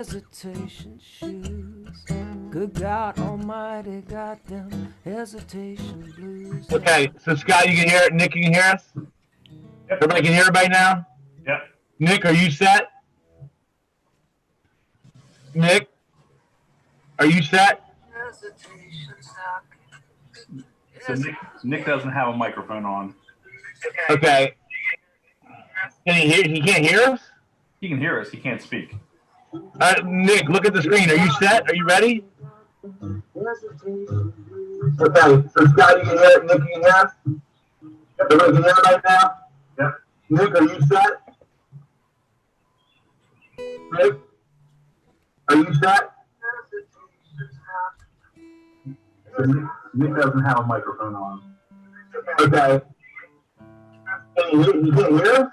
hesitation shoes. Good God Almighty got them hesitation blues. Okay, so Scott, you can hear it. Nick, you can hear us? Yep. Everybody can hear everybody now? Yep. Nick, are you set? Nick, are you set? So Nick doesn't have a microphone on. Okay. Can he hear? He can't hear us? He can hear us. He can't speak. Nick, look at the screen. Are you set? Are you ready? Okay, so Scott, you can hear it. Nick, you can hear us? Everybody can hear it right now? Yep. Nick, are you set? Nick, are you set? So Nick doesn't have a microphone on. Okay. You can't hear us?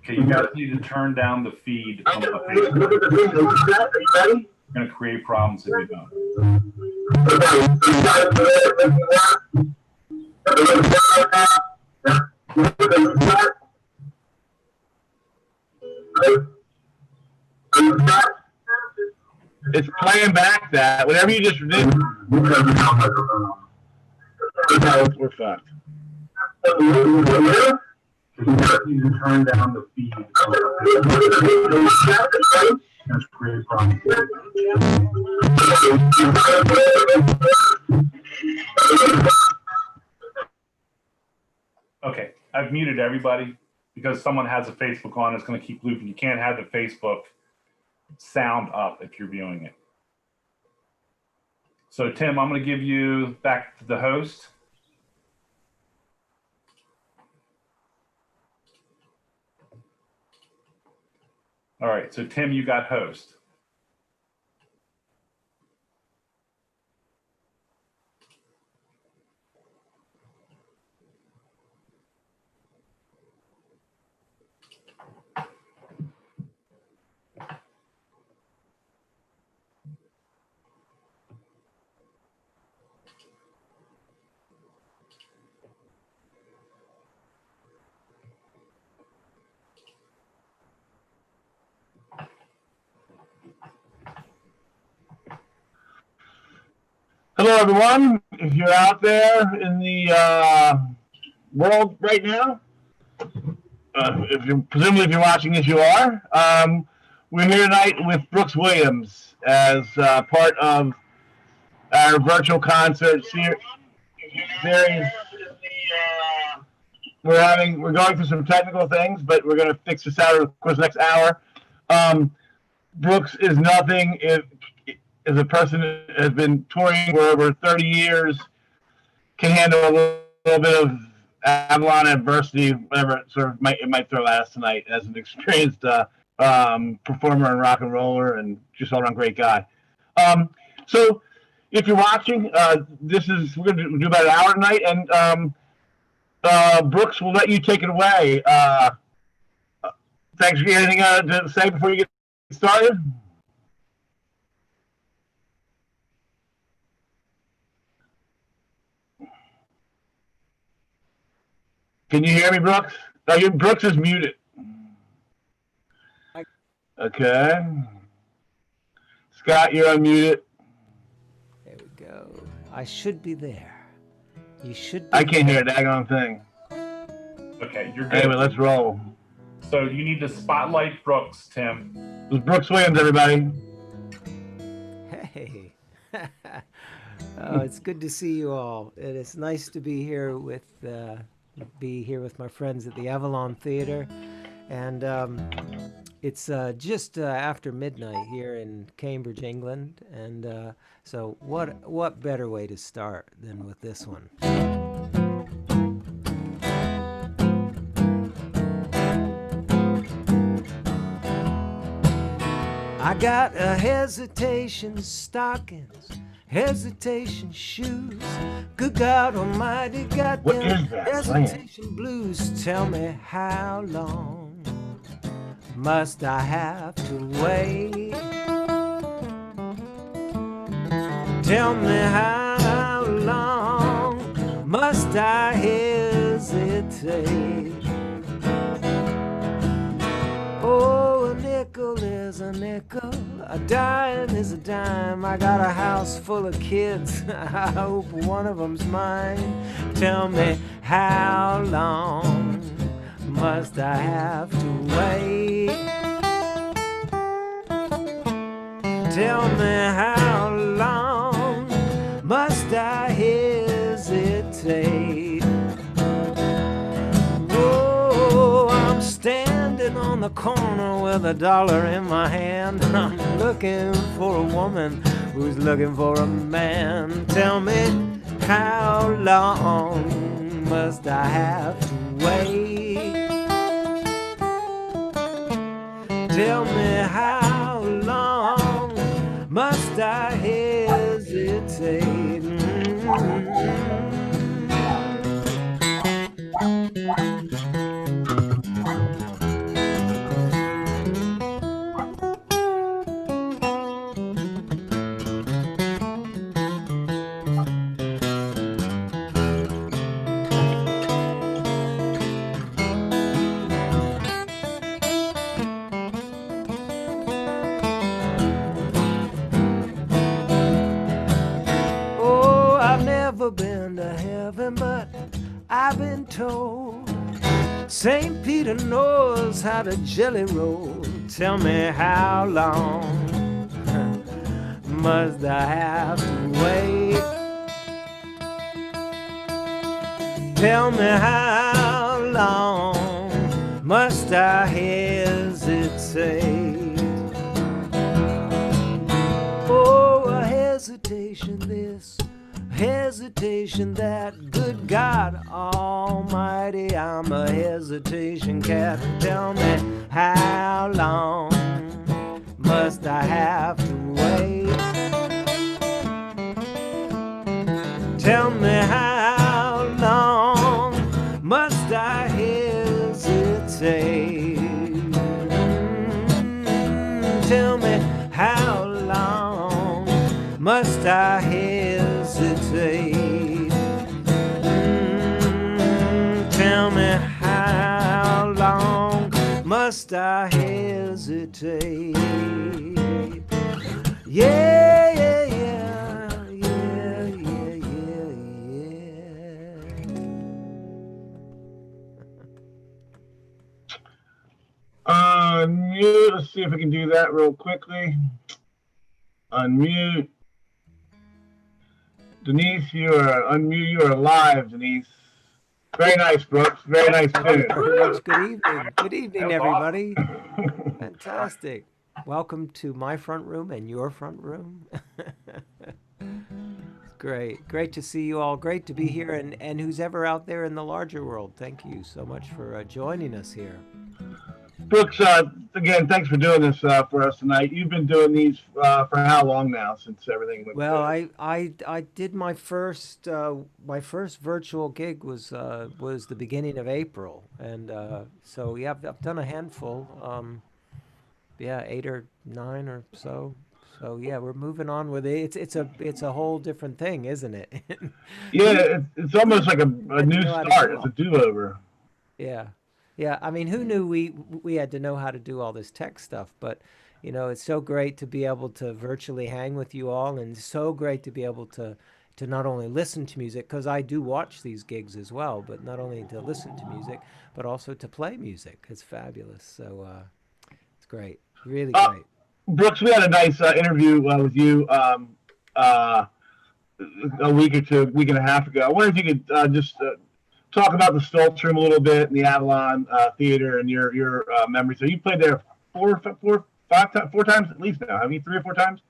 Okay, you guys need to turn down the feed from the Look Facebook. at the screen. Are you set? Are you ready? It's going to create problems if you don't. Okay, so you guys can hear it. Everybody can hear it right now? Nick, are you set? Are you set? It's playing back that. Whatever you just did. Okay, we're fucked. You guys need to turn down the feed from It's create problems. Okay, I've muted everybody because someone has a Facebook on. It's going to keep looping. You can't have the Facebook sound up if you're viewing it. So Tim, I'm going to give you back to the host. All right, so Tim, you got host. Hello, everyone. If you're out there in the world right now, presumably if you're watching as you are, we're here tonight with Brooks Williams as part of our virtual concert series. We're going through some technical things, but we're going to fix this out of course next hour. Brooks is nothing if a person that has been touring for over 30 years, can handle a little bit of Avalon adversity, whatever it might throw at us tonight, as an experienced performer and rock and roller and just all around great guy. So if you're watching, we're going to do about an hour tonight, and Brooks will let you take it away. Thanks. Anything to say before you get started? Can you hear me, Brooks? No, Brooks is muted. Okay. Scott, you're unmuted. There we go. I should be there. You should be I can't hear a daggone thing. Okay, you're good. Anyway, let's roll. So you need to spotlight Brooks, Tim. It was Brooks Williams, everybody. Hey. Oh, it's good to see you all. It is nice to be here with my friends at the Avalon Theater, and it's just after midnight here in Cambridge, England, and so what better way to start than with this one? I got a hesitation stockings, hesitation shoes. Good God Almighty, got What them is that hesitation blues. Tell me how long must I have to wait? Tell me how long must I hesitate? Oh, a nickel is a nickel, A dime is a dime. I got a house full of kids. I hope one of them's mine. Tell me, how long must I have to wait? Tell me, how long must I hesitate? Oh, I'm standing on the corner with $1 in my hand. I'm looking for a woman who's looking for a man. Tell me, how long must I have to wait? Tell me, how long must I hesitate? Oh, I've never been to heaven, but I've been told St. Peter knows how to jelly roll. Tell me, how long must I have to wait? Tell me, how long must I hesitate? Oh, a hesitation this, hesitation that. Good God Almighty, I'm a hesitation cat. Tell me, how long must I have to wait? Tell me, how long must I hesitate? Tell me, how long must I hesitate? Tell me, how long must I hesitate? Yeah, yeah, yeah, yeah, yeah, yeah, yeah. Unmute. Let's see if we can do that real quickly. Unmute. Denise, you are unmute. You are live, Denise. Very nice, Brooks. Very nice tune. Very much. Good evening. Good evening, everybody. Fantastic. Welcome to my front room and your front room. Great. Great to see you all. Great to be here. And who's ever out there in the larger world, thank you so much for joining us here. Brooks, again, thanks for doing this for us tonight. You've been doing these for how long now, since everything went Well, good? I did my first virtual gig was the beginning of April, and so yeah, I've done a handful, yeah, 8 or 9 or so. So yeah, we're moving on with it. It's a whole different thing, isn't it? Yeah, it's almost like a Had to new know how to start. do It's all. a do-over. Yeah. Yeah, I mean, who knew we had to know how to do all this tech stuff, but it's so great to be able to virtually hang with you all, and so great to be able to not only listen to music, because I do watch these gigs as well, but not only to listen to music, but also to play music. It's fabulous. So it's great. Really Uh, great. Brooks, we had a nice interview with you uh, a week and a half ago. I wonder if you could just talk about the Stoltz Room a little bit and the Avalon Theater and your memories. So you played there 4 times at least now. Have you 3 or 4 times?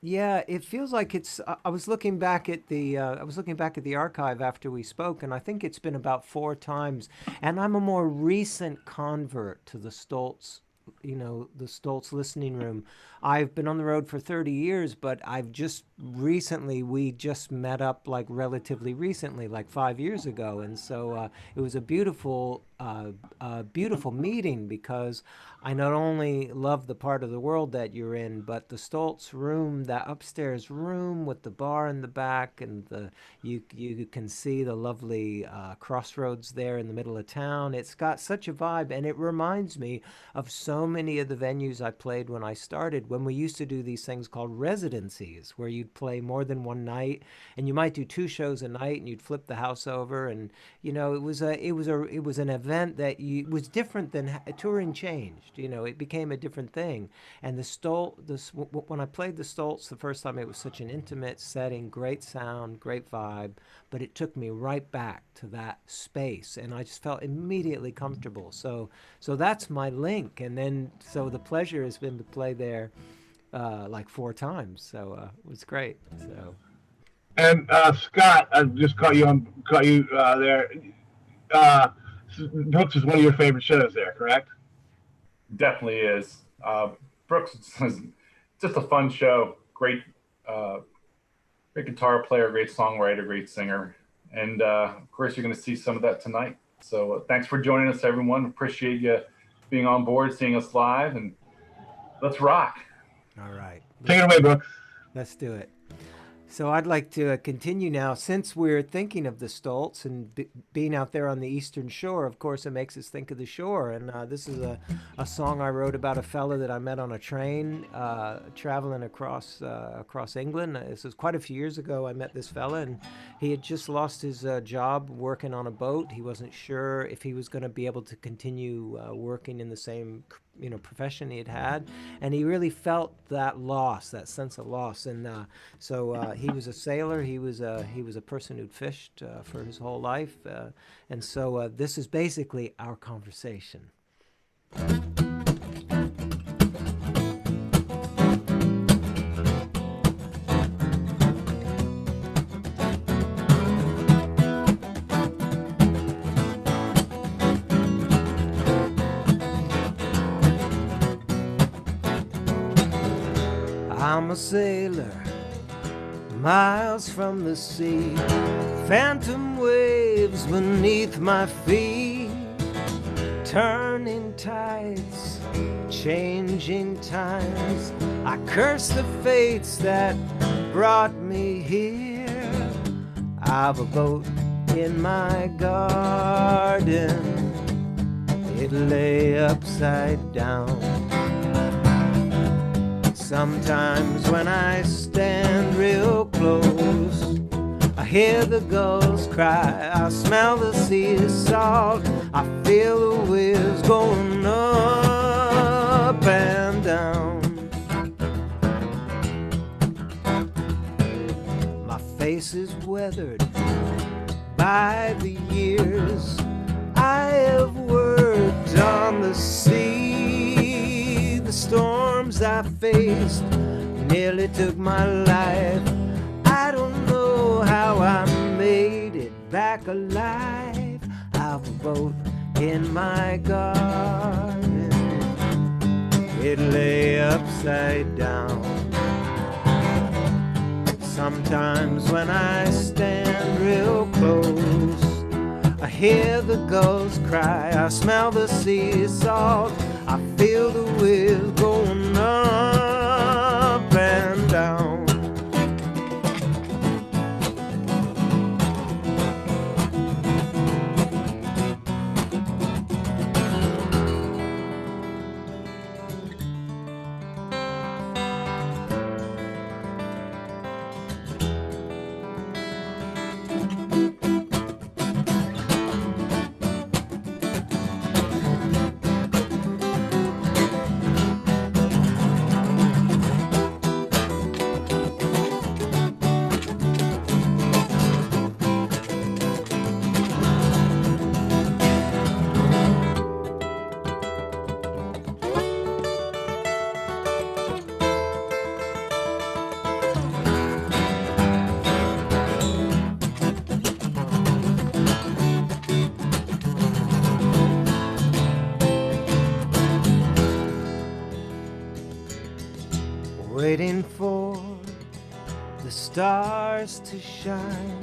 Yeah, it feels like it's. I was looking back at the. I was looking back at the archive after we spoke, and I think it's been about 4 times. And I'm a more recent convert to the Stoltz, the Stoltz listening room. I've been on the road for 30 years, but I've just recently. We just met up like relatively recently, like 5 years ago, and so it was a beautiful a beautiful meeting because I not only love the part of the world that you're in, but the Stoltz room, that upstairs room with the bar in the back, and you can see the lovely crossroads there in the middle of town. It's got such a vibe, and it reminds me of so many of the venues I played when I started. When we used to do these things called residencies, where you'd play more than one night, and you might do two shows a night, and you'd flip the house over, and it was an event that was different than touring changed. It became a different thing. And when I played the Stoltz the first time, it was such an intimate setting, great sound, great vibe, but it took me right back to that space, and I just felt immediately comfortable. So that's my link. And then so the pleasure has been to play there like 4 times. So it was great. So. And Scott, I just caught you there. Uh, Brooks is one of your favorite shows there, correct? Definitely is. Brooks is just a fun show. Great, great guitar player, great songwriter, great singer, and of course you're going to see some of that tonight. So thanks for joining us, everyone. Appreciate you being on board, seeing us live, and let's rock. All right. Take it away, Brooks. Let's do it. So I'd like to continue now. Since we're thinking of the Stoltz and being out there on the Eastern Shore, of course, it makes us think of the shore. And this is a song I wrote about a fella that I met on a train traveling across England. This was quite a few years ago. I met this fella, and he had just lost his job working on a boat. He wasn't sure if he was going to be able to continue working in the same profession he had, and he really felt that loss, that sense of loss. And so he was a sailor. He was a person who'd fished for his whole life, and so this is basically our conversation. I'm a sailor, miles from the sea, phantom waves beneath my feet, turning tides, changing times. I curse the fates that brought me here. I've a boat in my garden, it lay upside down. Sometimes when I stand real close, I hear the gulls cry, I smell the sea salt, I feel the waves going up and down. My face is weathered by the years I have worked on the sea. The storms I faced nearly took my life. I don't know how I made it back alive. I've a boat in my garden, it lay upside down. Sometimes when I stand real close, I hear the gulls cry, I smell the sea salt, I feel the waves going up and down. Waiting for the stars to shine,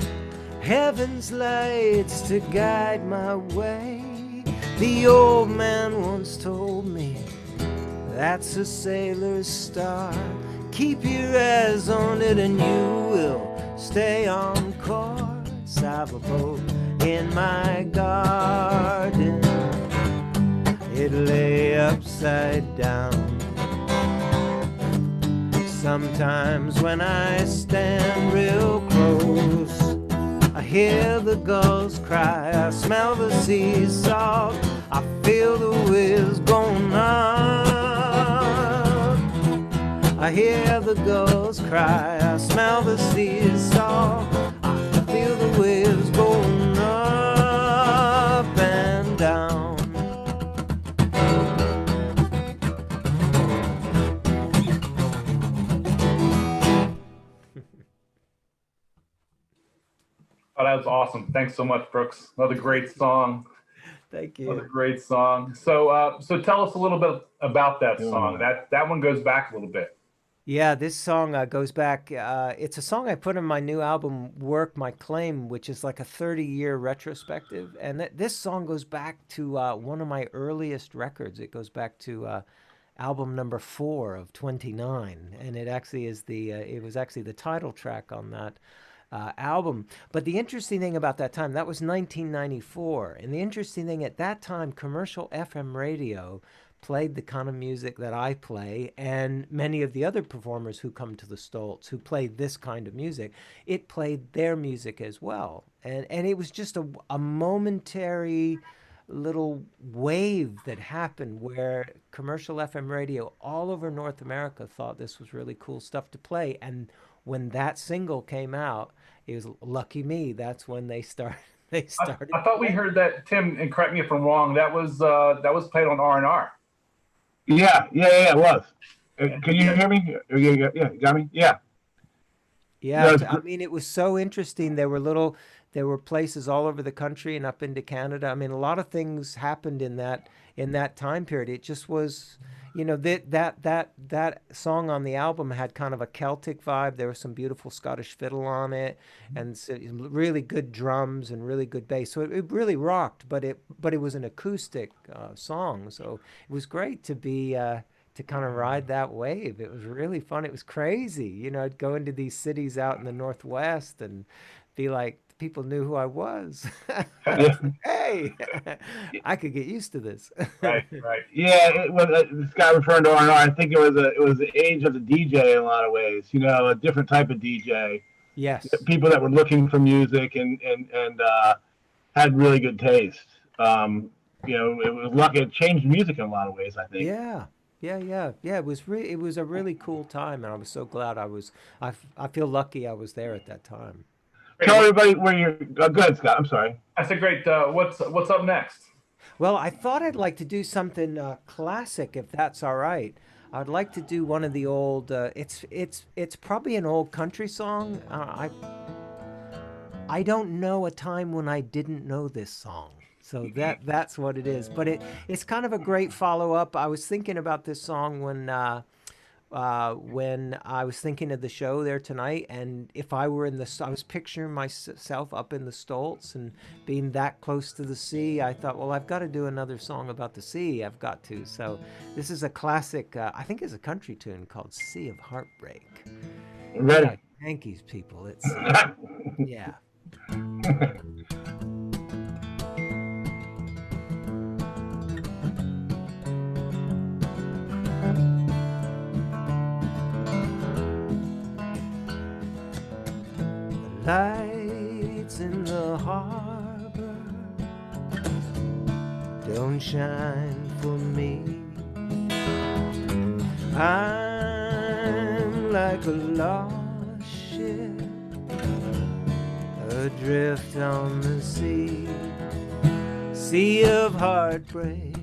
heaven's lights to guide my way. The old man once told me that's a sailor's star. Keep your eyes on it and you will stay on course. I've a boat in my garden. It lay upside down. Sometimes when I stand real close, I hear the gulls cry, I smell the sea salt, I feel the whiz going up. I hear the gulls cry, I smell the sea salt, I feel the whiz going up and down. Oh, that was awesome. Thanks so much, Brooks. Another great song. Thank Another you. great song. So tell us a little bit about that song. That one goes back a little bit. Yeah, this song goes back. It's a song I put in my new album, Work My Claim, which is like a 30-year retrospective. And this song goes back to one of my earliest records. It goes back to album number 4 of 29. And it actually is it was actually the title track on that album. But the interesting thing about that time, that was 1994. And the interesting thing at that time, commercial FM radio played the kind of music that I play, and many of the other performers who come to the Stoltz who played this kind of music, it played their music as well. And it was just a momentary little wave that happened where commercial FM radio all over North America thought this was really cool stuff to play. And when that single came out, it was lucky me. That's when they started. They started. I thought we heard that, Tim, and correct me if I'm wrong. That was played on R&R. Yeah, it was. Can you hear me? Yeah, you got me? Yeah. Yeah, I mean, it was so interesting. There were places all over the country and up into Canada. I mean, a lot of things happened in that time period. It just was, that song on the album had kind of a Celtic vibe. There was some beautiful Scottish fiddle on it, and so really good drums and really good bass. So it really rocked, but it was an acoustic song. So it was great to be. To kind of ride that wave. It was really fun. It was crazy. I'd go into these cities out in the Northwest and be like, people knew who I was. Hey, I could get used to this. Right. Yeah, this guy referring to R&R, I think it was the age of the DJ in a lot of ways. A different type of DJ. Yes. People that were looking for music and had really good taste. It was lucky. It changed music in a lot of ways, I think. Yeah. Yeah. It was a really cool time, and I was so glad I feel lucky I was there at that time. Tell everybody where you're. Go ahead, Scott. I'm sorry. That's a great. What's up next? Well, I thought I'd like to do something classic, if that's all right. I'd like to do one of the old. It's probably an old country song. I don't know a time when I didn't know this song. So that's what it is. But it's kind of a great follow-up. I was thinking about this song when I was thinking of the show there tonight, and if I were I was picturing myself up in the Stoltz and being that close to the sea. I thought, well, I've got to do another song about the sea. I've got to. So this is a classic, I think it's a country tune called Sea of Heartbreak. Ready. Yeah, Yankees people. It's, yeah. Lights in the harbor don't shine for me. I'm like a lost ship adrift on the sea. Sea of heartbreak,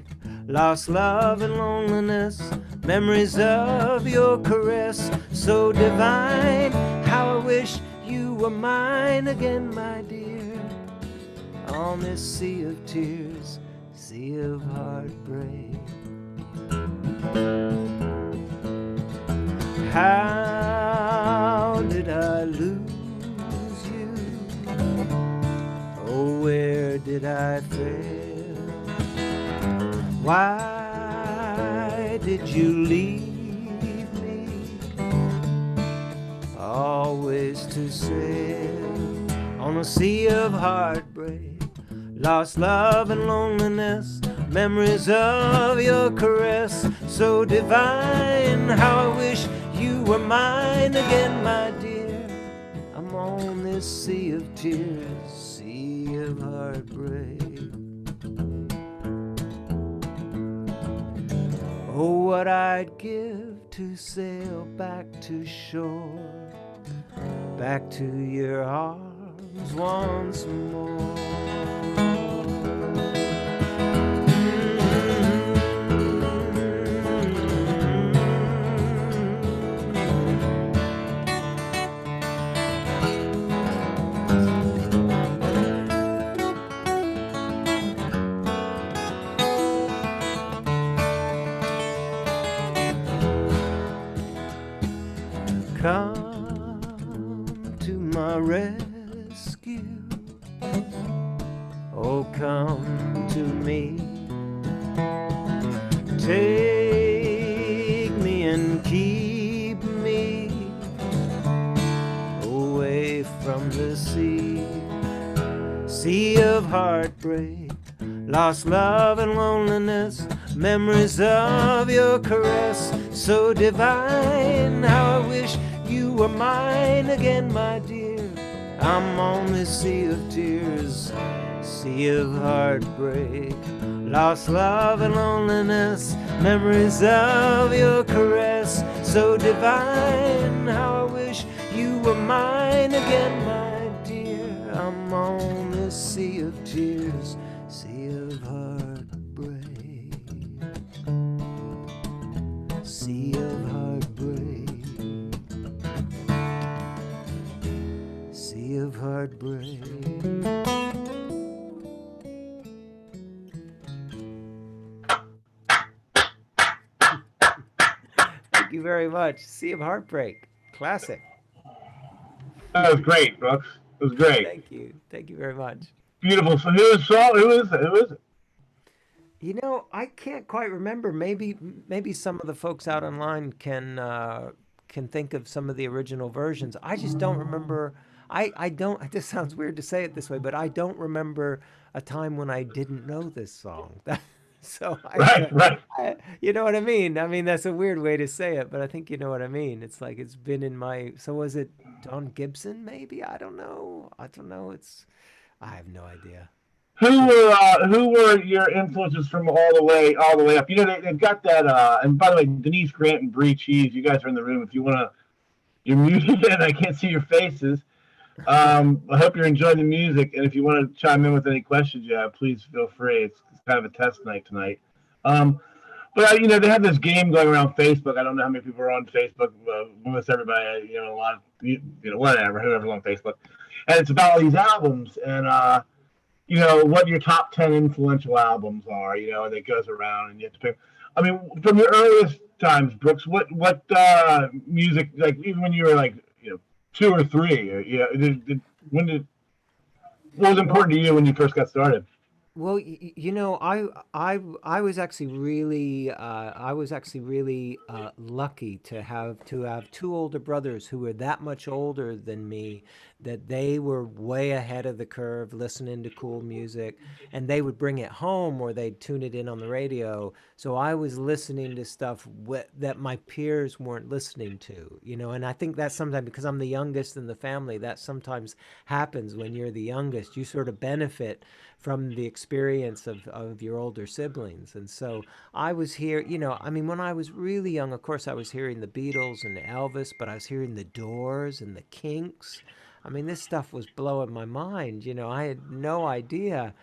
lost love and loneliness, memories of your caress so divine. How I wish you were mine again, my dear, on this sea of tears, sea of heartbreak. How did I lose you? Oh, where did I fail? Why did you leave me? Always to sail on a sea of heartbreak, lost love and loneliness, memories of your caress, so divine. How I wish you were mine again, my dear. I'm on this sea of tears, sea of heartbreak. Oh, what I'd give to sail back to shore, back to your arms once more. Come to my rescue. Oh, come to me. Take me and keep me away from the sea. Sea of heartbreak, lost love and loneliness, memories of your caress, so divine. How I wish you were mine again, my dear. I'm on this sea of tears, sea of heartbreak, lost love and loneliness, memories of your caress, so divine. How I wish you were mine again, my dear. I'm on this sea of tears, sea of heartbreak, sea of heartbreak, sea of heartbreak. Thank you very much. Sea of Heartbreak. Classic. That was great, Brooks. It was great. Thank you. Thank you very much. Beautiful. So who is Saul? Who is it? Who is it? You know, I can't quite remember. Maybe some of the folks out online can think of some of the original versions. I just don't remember. I don't. This sounds weird to say it this way, but I don't remember a time when I didn't know this song. So Right, right. you know what I mean? I mean that's a weird way to say it, but I think you know what I mean. It's like it's been in my. So was it Don Gibson? Maybe I don't know. I don't know. I have no idea. Who were your influences from all the way up? You know they've got that. And by the way, Denise Grant and Bree Cheese, you guys are in the room. If you want to, you're muted and I can't see your faces. I hope you're enjoying the music, and if you want to chime in with any questions you have, please feel free. It's kind of a test night tonight. Um, but you know they have this game going around Facebook. I don't know how many people are on Facebook. Almost everybody, you know, a lot of whatever, whoever's on Facebook, and it's about all these albums and you know what your top 10 influential albums are. You know, and it goes around, and you have to pick. I mean, from your earliest times, Brooks, what music, like even when you were like 2 or 3, when did what was Well, important to you when you first got started? Well, you know, I was actually really lucky to have two older brothers who were that much older than me, that they were way ahead of the curve listening to cool music, and they would bring it home or they'd tune it in on the radio. So I was listening to stuff that my peers weren't listening to, you know, and I think that's sometimes because I'm the youngest in the family, that sometimes happens when you're the youngest. You sort of benefit from the experience of your older siblings. And so I was here, you know, I mean, when I was really young, of course, I was hearing the Beatles and Elvis, but I was hearing the Doors and the Kinks. I mean, this stuff was blowing my mind. You know, I had no idea.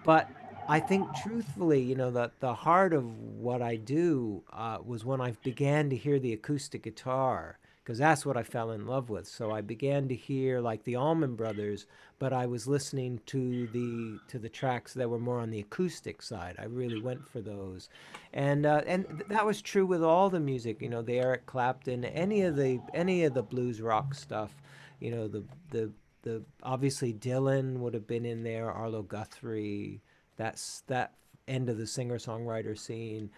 But I think, truthfully, you know, that the heart of what I do was when I began to hear the acoustic guitar, because that's what I fell in love with. So I began to hear like the Allman Brothers, but I was listening to the tracks that were more on the acoustic side. I really went for those, and that was true with all the music. You know, the Eric Clapton, any of the blues rock stuff. You know, the obviously Dylan would have been in there, Arlo Guthrie, that end of the singer-songwriter scene.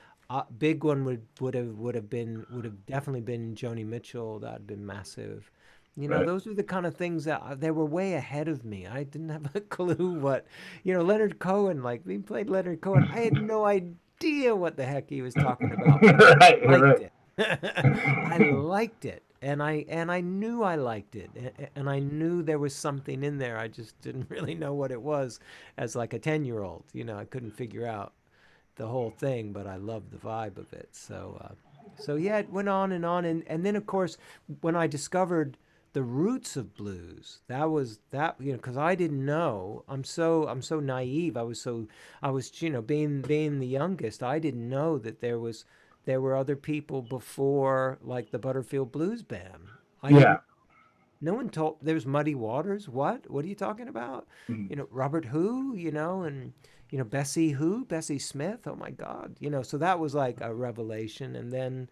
Big one would have definitely been Joni Mitchell. That'd been massive. Right. Those are the kind of things that they were way ahead of me. I didn't have a clue what, Leonard Cohen, like we played Leonard Cohen. I had no idea what the heck he was talking about, but Right. I liked Right. it. I liked it, and I knew I liked it, and I knew there was something in there. I just didn't really know what it was as like a 10-year-old. I couldn't figure out the whole thing, but I loved the vibe of it. So yeah, it went on and on, and then of course when I discovered the roots of blues, that was that because I didn't know. I'm so naive. I was being the youngest. I didn't know that there were other people before, like the Butterfield Blues Band. I didn't. Yeah. No one told. There's Muddy Waters. What are you talking about? Mhm. Robert Who, and Bessie Smith. Oh my God. So that was like a revelation. And then,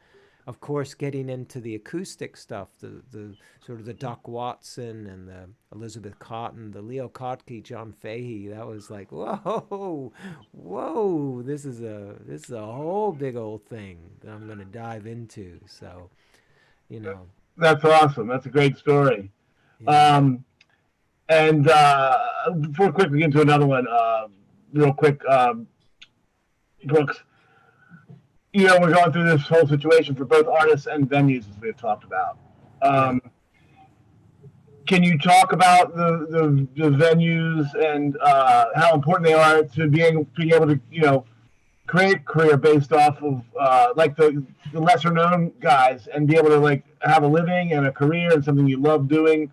of course, getting into the acoustic stuff, the sort of the Doc Watson and the Elizabeth Cotton, the Leo Kottke, John Fahey. That was like, whoa, whoa. This is a whole big old thing that I'm gonna dive into. So, you know, That's awesome. That's a great story. yeah. Um, and before we quickly get into another one, real quick, Brooks, we're going through this whole situation for both artists and venues, as we've talked about. Yeah. Um, can you talk about the venues and how important they are to being able to, create a career based off of like the lesser known guys and be able to like have a living and a career and something you love doing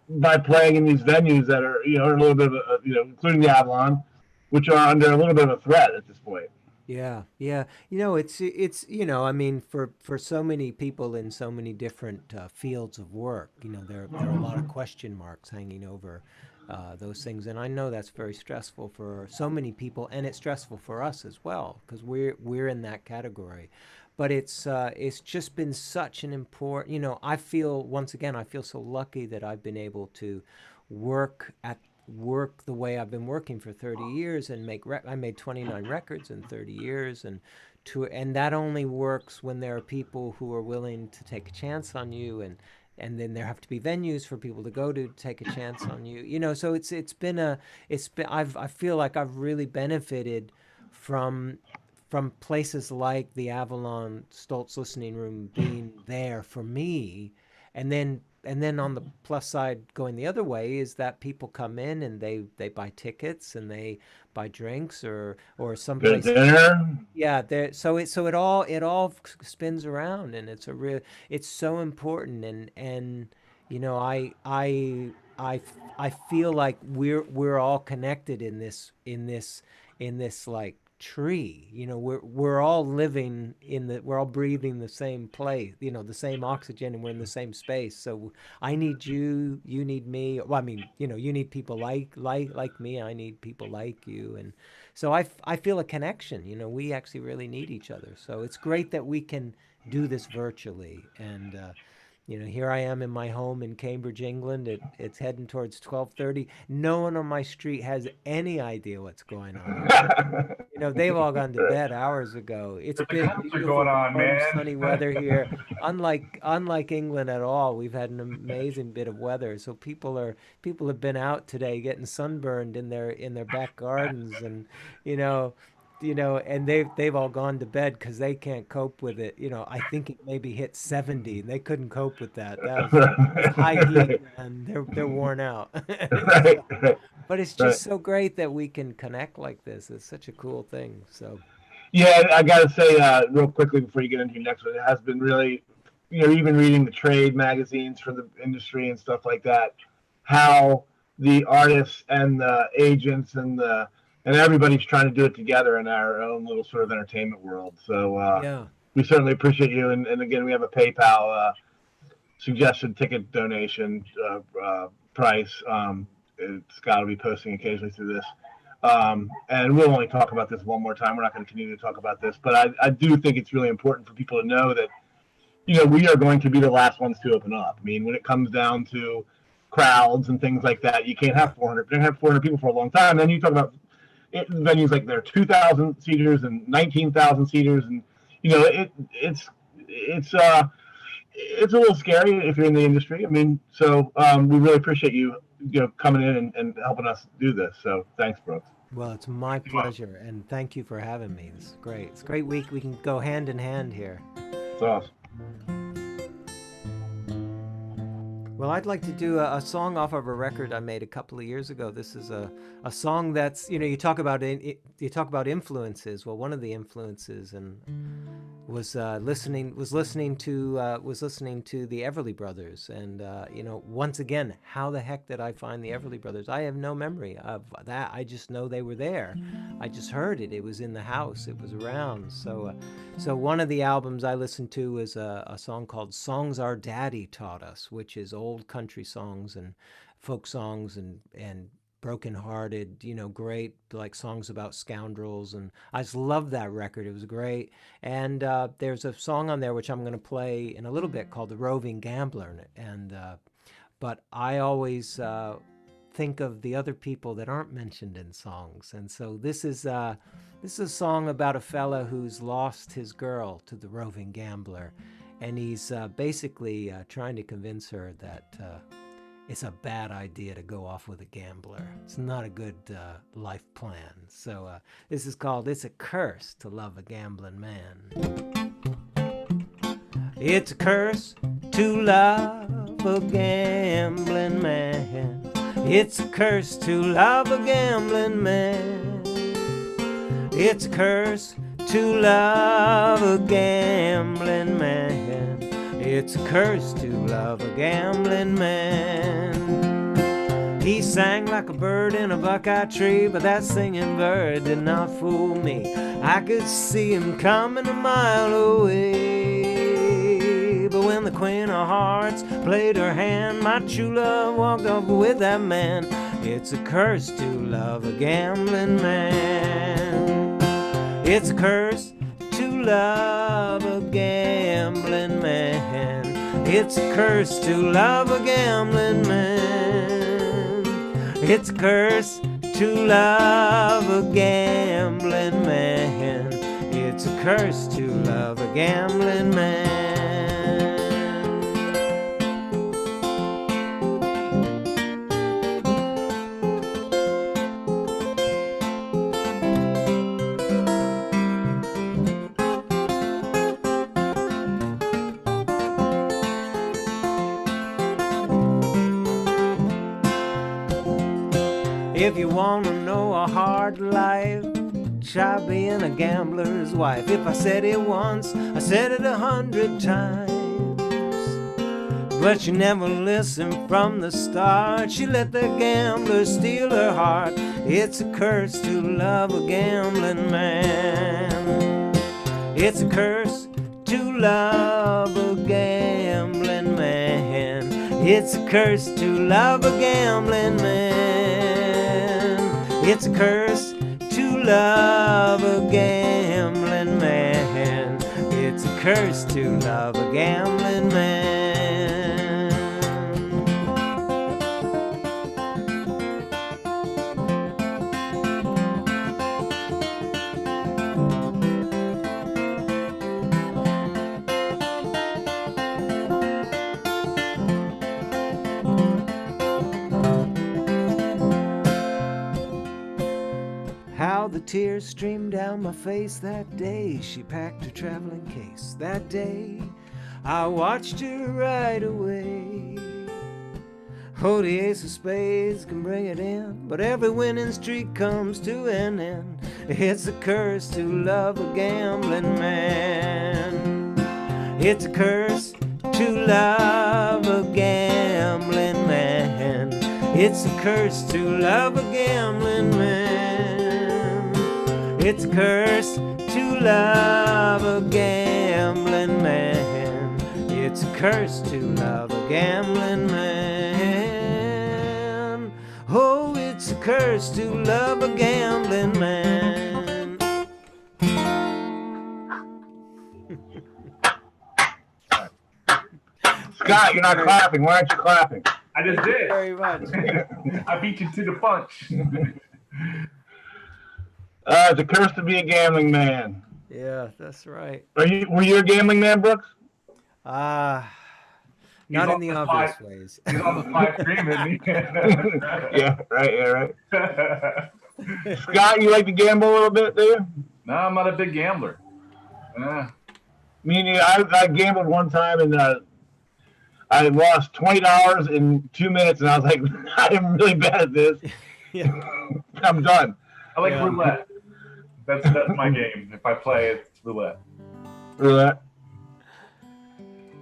by playing in these venues that are are a little bit of including the Avalon, which are under a little bit of a threat at this point. Yeah, yeah. I mean, for so many people in so many different fields of work, there are a lot of question marks hanging over those things, and I know that's very stressful for so many people, and it's stressful for us as well because we're in that category. But it's just been such an important. I feel once again I feel so lucky that I've been able to work the way I've been working for 30 years and I made 29 records in 30 years, and that only works when there are people who are willing to take a chance on you, and then there have to be venues for people to go to take a chance on you. So I feel like I've really benefited from places like the Avalon Stoltz Listening Room being there for me, and then on the plus side, going the other way, is that people come in and they buy tickets and they buy drinks or some Good places. dinner. Yeah, there. So it all spins around, and it's so important, and I feel like we're all connected in this like tree. We're all living we're all breathing the same place, the same oxygen, and we're in the same space. So I need you, you need me. Well, I mean, you need people like me. I need people like you, and so I feel a connection. We actually really need each other. So it's great that we can do this virtually, and here I am in my home in Cambridge, England. It's heading towards 12:30. No one on my street has any idea what's going on. They've all gone to bed hours ago. It's There's a been concert going beautiful, on, warm, man. sunny weather here. Unlike England at all, we've had an amazing bit of weather. So people have been out today getting sunburned in their back gardens, and you know, and they've all gone to bed because they can't cope with it. I think it maybe hit 70, and they couldn't cope with that. That's high heat, and they're worn out. Right, right, But it's right. just so great that we can connect like this. It's such a cool thing. So, Yeah, I got to say, real quickly before you get into your next one, it has been really, even reading the trade magazines for the industry and stuff like that, how the artists and the agents and everybody's trying to do it together in our own little sort of entertainment world. So yeah. we certainly appreciate you. And again, we have a PayPal suggested ticket donation price. Scott will be posting occasionally through this. And we'll only talk about this one more time. We're not going to continue to talk about this, but I do think it's really important for people to know that, we are going to be the last ones to open up. I mean, when it comes down to crowds and things like that, you can't have 400. You can't have 400 people for a long time. Then you talk about venues like there are 2,000 seaters and 19,000 seaters, and you know it's a little scary if you're in the industry. I mean, so we really appreciate you coming in and helping us do this. So thanks, Brooks. Well, it's my pleasure, and thank you for having me. This is great. It's a great week. We can go hand in hand here. It's awesome. Well, I'd like to do a song off of a record I made a couple of years ago. This is a song that's, you talk about influences. Well, one of the influences and was listening to the Everly Brothers, and once again, how the heck did I find the Everly Brothers? I have no memory of that. I just know they were there. I just heard it. It was in the house. It was around. So one of the albums I listened to was a song called "Songs Our Daddy Taught Us," which is old country songs and folk songs and broken-hearted, great, like songs about scoundrels, and I just loved that record. It was great. And there's a song on there which I'm going to play in a little bit called "The Roving Gambler," and but I always think of the other people that aren't mentioned in songs, and so this is a song about a fella who's lost his girl to the roving gambler, and he's basically trying to convince her that it's a bad idea to go off with a gambler. It's not a good life plan. So this is called "It's a Curse to Love a Gambling Man." It's a curse to love a gambling man. It's a curse to love a gambling man. It's a curse to love a gambling man. It's a curse to love a gambling man. He sang like a bird in a buckeye tree, but that singing bird did not fool me. I could see him coming a mile away. But when the Queen of Hearts played her hand, my true love walked off with that man. It's a curse to love a gambling man. It's a curse to love a gambling man. It's a curse to love a gambling man. It's a curse to love a gambling man. It's a curse to love a gambling man. If you want to know a hard life, try being a gambler's wife. If I said it once, I said it 100 times. But she never listened from the start. She let the gambler steal her heart. It's a curse to love a gambling man. It's a curse to love a gambling man. It's a curse to love a gambling man. It's a curse to love a gambling man. It's a curse to love a gambling man. How the tears streamed down my face that day she packed her traveling case. That day I watched her right away. Oh, the ace of spades can bring it in, but every winning streak comes to an end. It's a curse to love a gambling man. It's a curse to love a gambling man. It's a curse to love a gambling man. It's a curse to love a gambling man. It's a curse to love a gambling man. Oh, it's a curse to love a gambling man. Scott, you're not clapping. Why aren't you clapping? I just did. Very much. I beat you to the punch. It's a curse to be a gambling man. Yeah, that's right. Were you a gambling man, Brooks? Ah, He's not on in the the five. obvious ways. He's on the five stream, isn't he? Yeah, right. Yeah, right. Scott, you like to gamble a little bit, do you? No, I'm not a big gambler. Meaning, I gambled one time and I lost $20 in 2 minutes, and I was like, I'm really bad at this. Yeah, I'm done. I like yeah, roulette. That's my game. If I play, it's roulette. Roulette.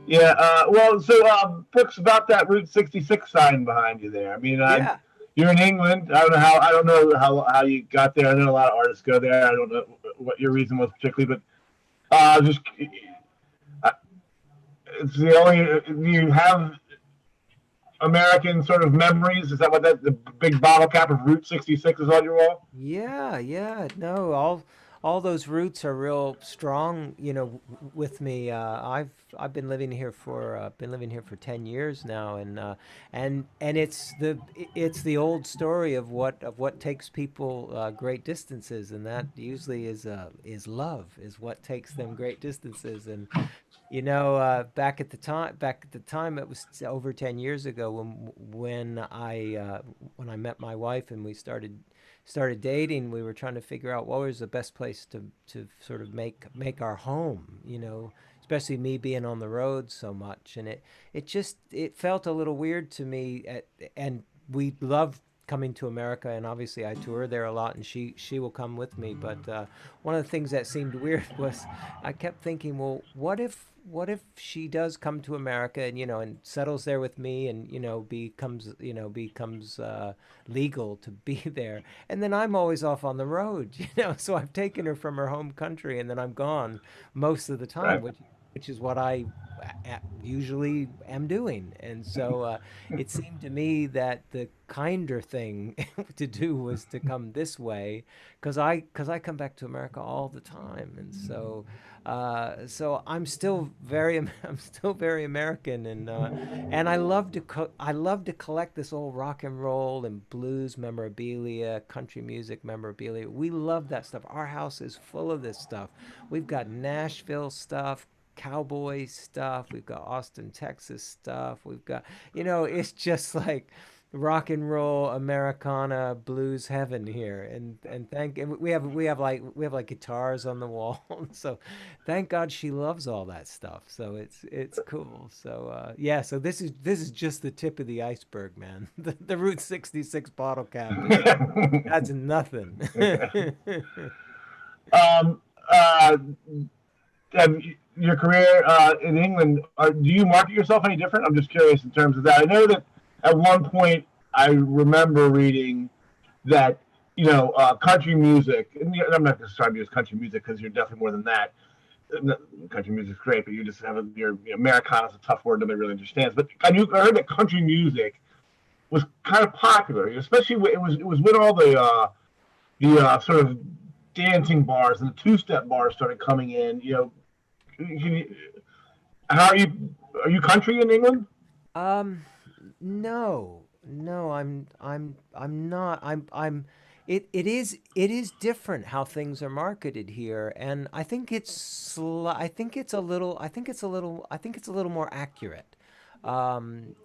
Yeah. Well, so Brooks, about that Route 66 sign behind you there. I mean, yeah. you're in England. I don't know how you got there. I know a lot of artists go there. I don't know what your reason was particularly, but just it's the only you have American sort of memories. Is that what the big bottle cap of Route 66 is on your wall? Yeah, yeah. No, all those roots are real strong, with me. I've been living here for 10 years now, and it's the old story of what takes people great distances, and that usually is love is what takes them great distances. And back at the time, it was over 10 years ago when I met my wife and we started dating. We were trying to figure out what was the best place to sort of make our home, especially me being on the road so much. And it felt a little weird to me, and we love coming to America, and obviously I tour there a lot, and she will come with me. But one of the things that seemed weird was I kept thinking, well, what if she does come to America and and settles there with me, and becomes legal to be there, and then I'm always off on the road, so I've taken her from her home country, and then I'm gone most of the time, Right. which is what I usually am doing. And so it seemed to me that the kinder thing to do was to come this way, because I come back to America all the time. And so I'm still very I'm still very American, and I love to collect this old rock and roll and blues memorabilia, country music memorabilia. We love that stuff. Our house is full of this stuff. We've got Nashville stuff, cowboy stuff. We've got Austin, Texas stuff. We've got, it's just like rock and roll Americana blues heaven here. And we have like guitars on the wall. So thank God she loves all that stuff. So it's cool. So yeah, so this is just the tip of the iceberg, man. The Route 66 bottle cap is that's nothing. um, uh, your career in England, do you market yourself any different? I'm just curious in terms of that. I know that at one point I remember reading that country music. And I'm not describing you as country music because you're definitely more than that. Country music's great, but you just have your Americana is a tough word nobody really understands. But I heard that country music was kind of popular, especially it was when all the sort of dancing bars and the two-step bars started coming in. How are you country in England? Um, no, no, I'm not. It is different how things are marketed here, and I think it's a little more accurate. And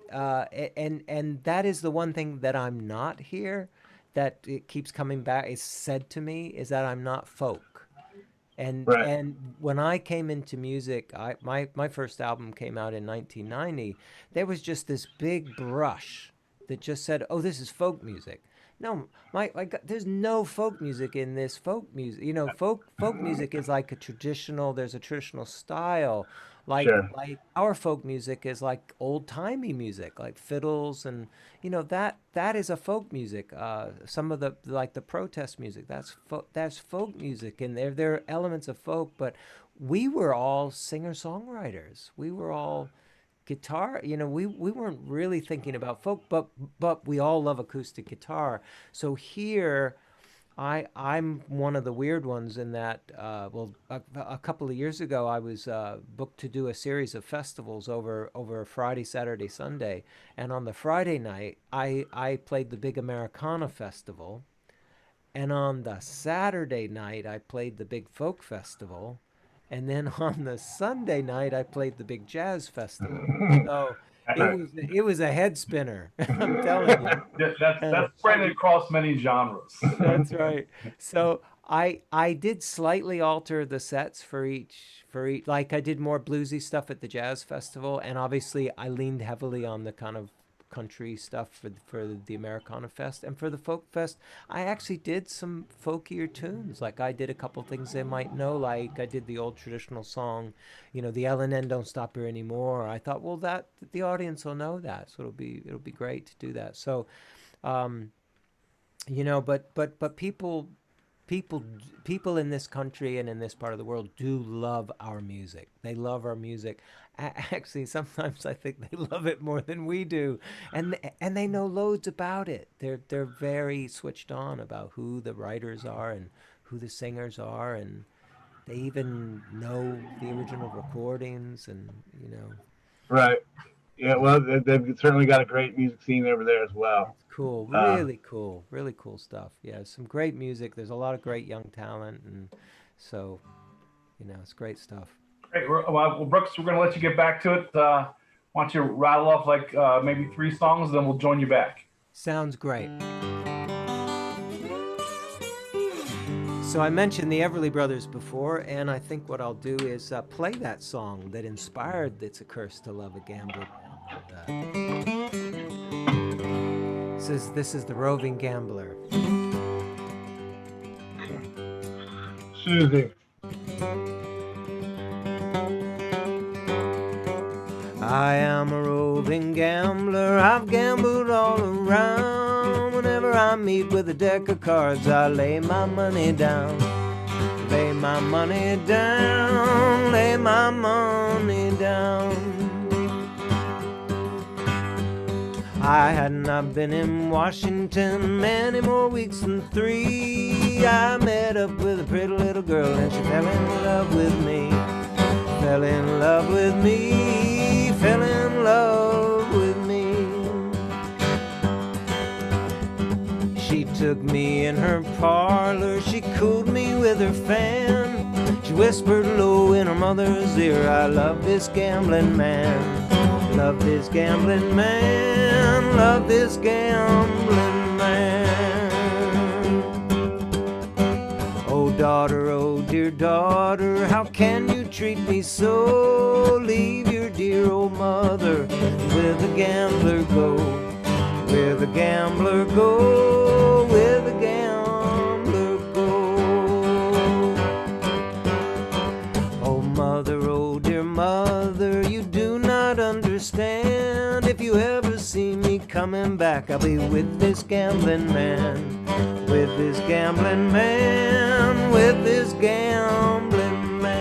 that is the one thing that I'm not here, that it keeps coming back. It's said to me is that I'm not folk. Right. And when I came into music, my first album came out in 1990. There was just this big brush that just said, "Oh, this is folk music." No, my God, there's no folk music in this folk music. Folk music is like a traditional. There's a traditional style, Sure. like our folk music is like old timey music, like fiddles, and that is a folk music. Some of the like the protest music, that's folk music, and there are elements of folk, but we were all singer songwriters. We were all guitar. We weren't really thinking about folk, but we all love acoustic guitar. So here I'm one of the weird ones in that, well, a couple of years ago, I was booked to do a series of festivals over Friday, Saturday, Sunday, and on the Friday night, I played the big Americana festival, And on the Saturday night, I played the big folk festival. And then on the Sunday night, I played the big jazz festival. So it was a head spinner. I'm telling you. That's spread across many genres. That's right. So I did slightly alter the sets for each like I did more bluesy stuff at the jazz festival, and obviously I leaned heavily on the kind of country stuff for the Americana Fest, and for the folk fest I actually did some folkier tunes. Like I did a couple things they might know, like I did the old traditional song, the Ellen Don't Stop Here Anymore. I thought, well, that the audience will know that, so it'll be great to do that. So um but people in this country and in this part of the world do love our music. They love our music. Actually, sometimes I think they love it more than we do, and they know loads about it. They're very switched on about who the writers are and who the singers are, and they even know the original recordings, and Right. Yeah. Well, they've certainly got a great music scene over there as well. it's cool, Uh, really cool stuff. Yeah, some great music. There's a lot of great young talent, and so it's great stuff. Great. Well, Brooks, we're going to let you get back to it. Why don't you rattle off like maybe 3 songs, then we'll join you back. Sounds great. So I mentioned the Everly Brothers before, and I think what I'll do is play that song that inspired "It's a Curse to Love a Gambler." This is the Roving Gambler. Susie. I am a roving gambler, I've gambled all around. Whenever I meet with a deck of cards, I lay my money down. Lay my money down, lay my money down. I had not been in Washington many more weeks than 3. I met up with a pretty little girl and she fell in love with me. Fell in love with me, fell in love with me. She took me in her parlor, she cooled me with her fan. She whispered low in her mother's ear, I love this gambling man. Love this gambling man, love this gambling man. Oh daughter, oh dear daughter, how can you treat me so? Leave your dear old mother, with the gambler go. With the gambler go, with the gambler go. Oh mother, oh dear mother, you do not understand. If you ever see me coming back, I'll be with this gambling man. With this gambling man, with this gambling man.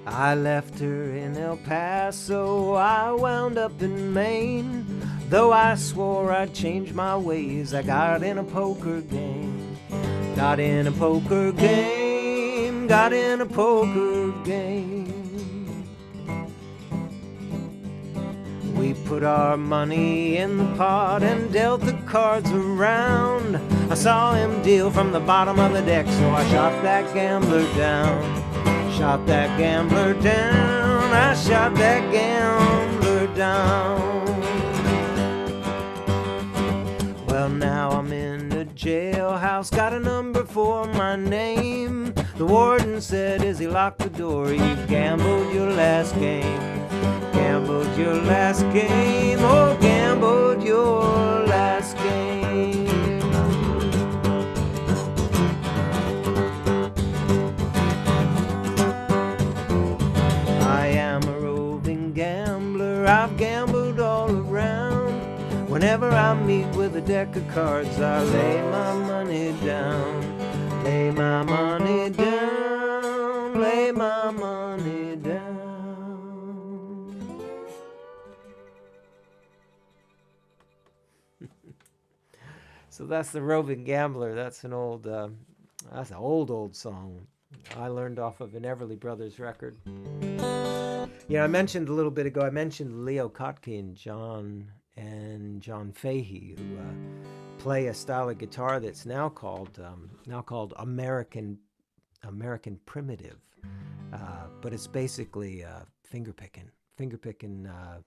I left her in El Paso, I wound up in Maine. Though I swore I'd change my ways, I got in a poker game. Got in a poker game, got in a poker game. We put our money in the pot and dealt the cards around. I saw him deal from the bottom of the deck, so I shot that gambler down. Shot that gambler down, I shot that gambler down. Well, now I'm in the jailhouse, got a number for my name. The warden said as he locked the door, you gambled your last game. Gambled your last game, oh, gambled your last game. I've gambled all around. Whenever I meet with a deck of cards, I lay my money down. Lay my money down, lay my money down. So that's the Roving Gambler. That's an old song. I learned off of an Everly Brothers record. I mentioned a little bit ago. I mentioned Leo Kottke and John Fahey, who play a style of guitar that's now called American primitive, but it's basically finger picking, a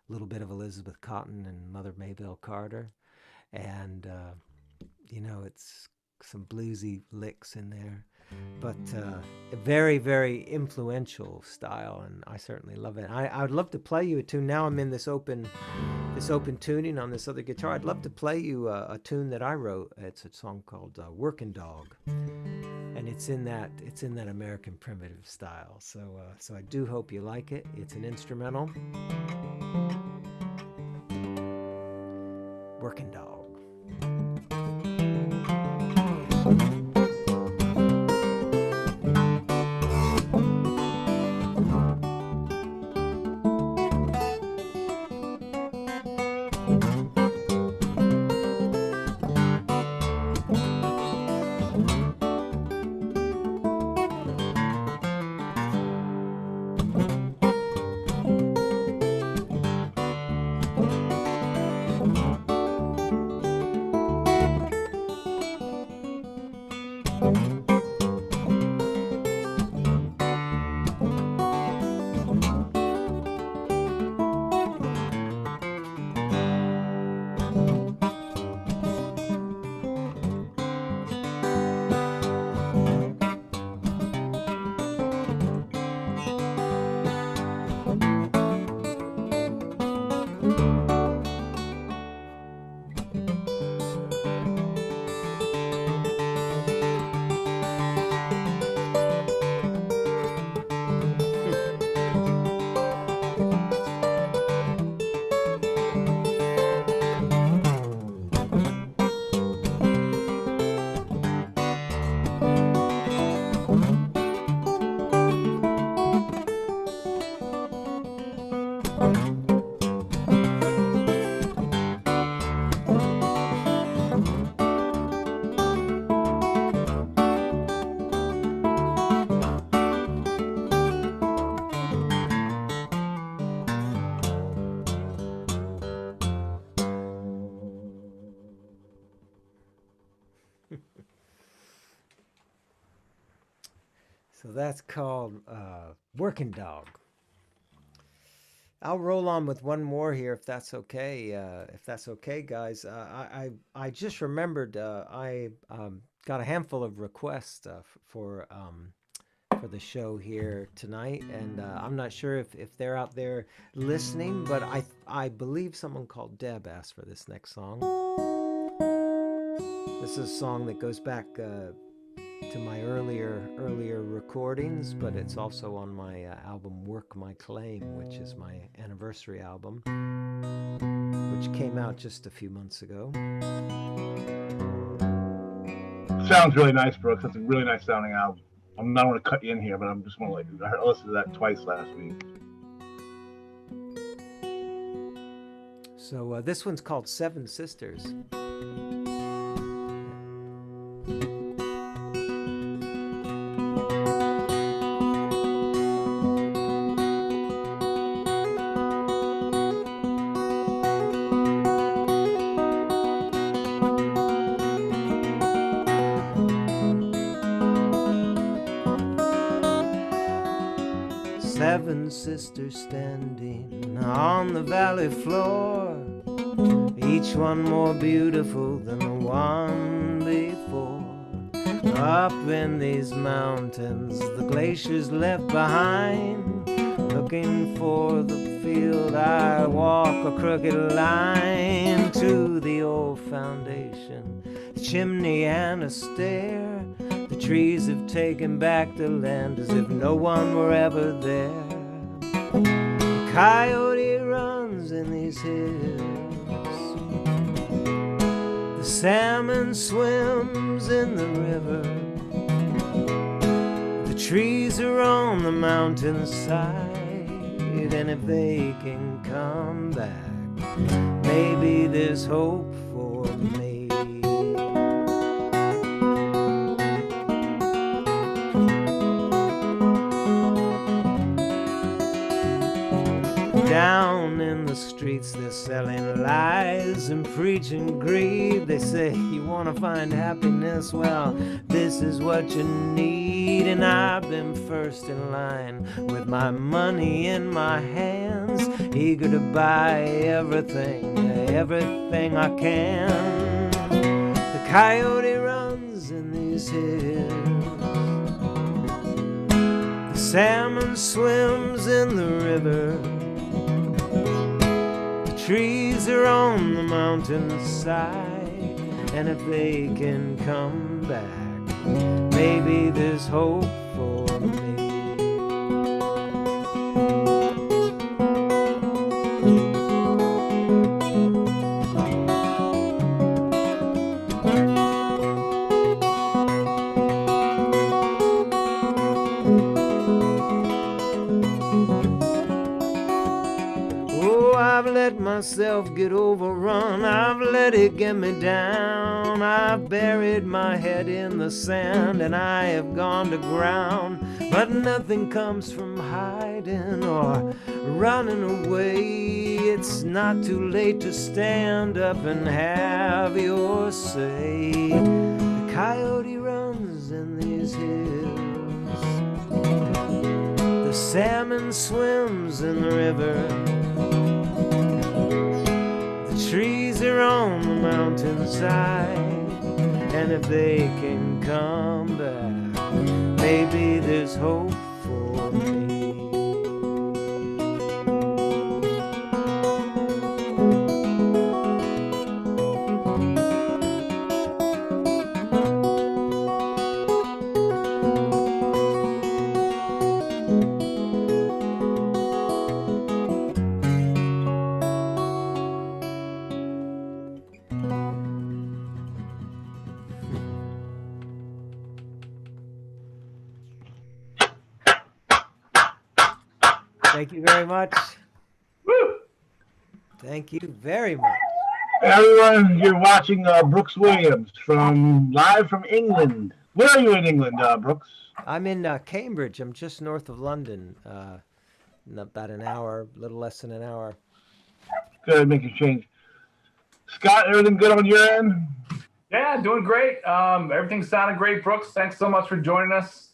little bit of Elizabeth Cotten and Mother Maybelle Carter, and it's some bluesy licks in there, but a very, very influential style, and I certainly love it. I would love to play you a tune. Now I'm in this open tuning on this other guitar. I'd love to play you a tune that I wrote. It's a song called "Working Dog," and it's in that American primitive style. So I do hope you like it. It's an instrumental. Working Dog. So that's called Working Dog. I'll roll on with one more here, if that's okay. Guys. I just remembered I got a handful of requests for the show here tonight, and I'm not sure if they're out there listening, but I believe someone called Deb asked for this next song. This is a song that goes back to my earlier recordings, but it's also on my album Work My Claim, which is my anniversary album, which came out just a few months ago. Sounds really nice, Brooks. That's a really nice sounding album. I'm not going to cut you in here, but I'm just want to I listened to that twice last week. So this one's called Seven Sisters. Seven sisters standing on the valley floor, each one more beautiful than the one before. Up in these mountains, the glaciers left behind, looking for the field, I walk a crooked line to the old foundation, a chimney and a stair. The trees have taken back the land as if no one were ever there. The coyote runs in these hills, the salmon swims in the river, the trees are on the mountainside, and if they can come back, maybe there's hope for me. the streets, they're selling lies and preaching greed. They say you want to find happiness, well, this is what you need. And I've been first in line with my money in my hands, eager to buy everything, everything I can. The coyote runs in these hills, the salmon swims in the river, the trees are on the mountainside, and if they can come back, maybe there's hope for me. I've let myself get overrun, I've let it get me down. I've buried my head in the sand and I have gone to ground. But nothing comes from hiding or running away. It's not too late to stand up and have your say. The coyote runs in these hills, the salmon swims in the river, trees are on the mountainside, and if they can come back, maybe there's hope for me. Thank you very much. Woo! Thank you very much. Everyone, you're watching Brooks Williams live from England. Where are you in England, Brooks? I'm in Cambridge. I'm just north of London. About an hour, a little less than an hour. Good, make a change. Scott, everything good on your end? Yeah, doing great. Everything sounded great, Brooks. Thanks so much for joining us.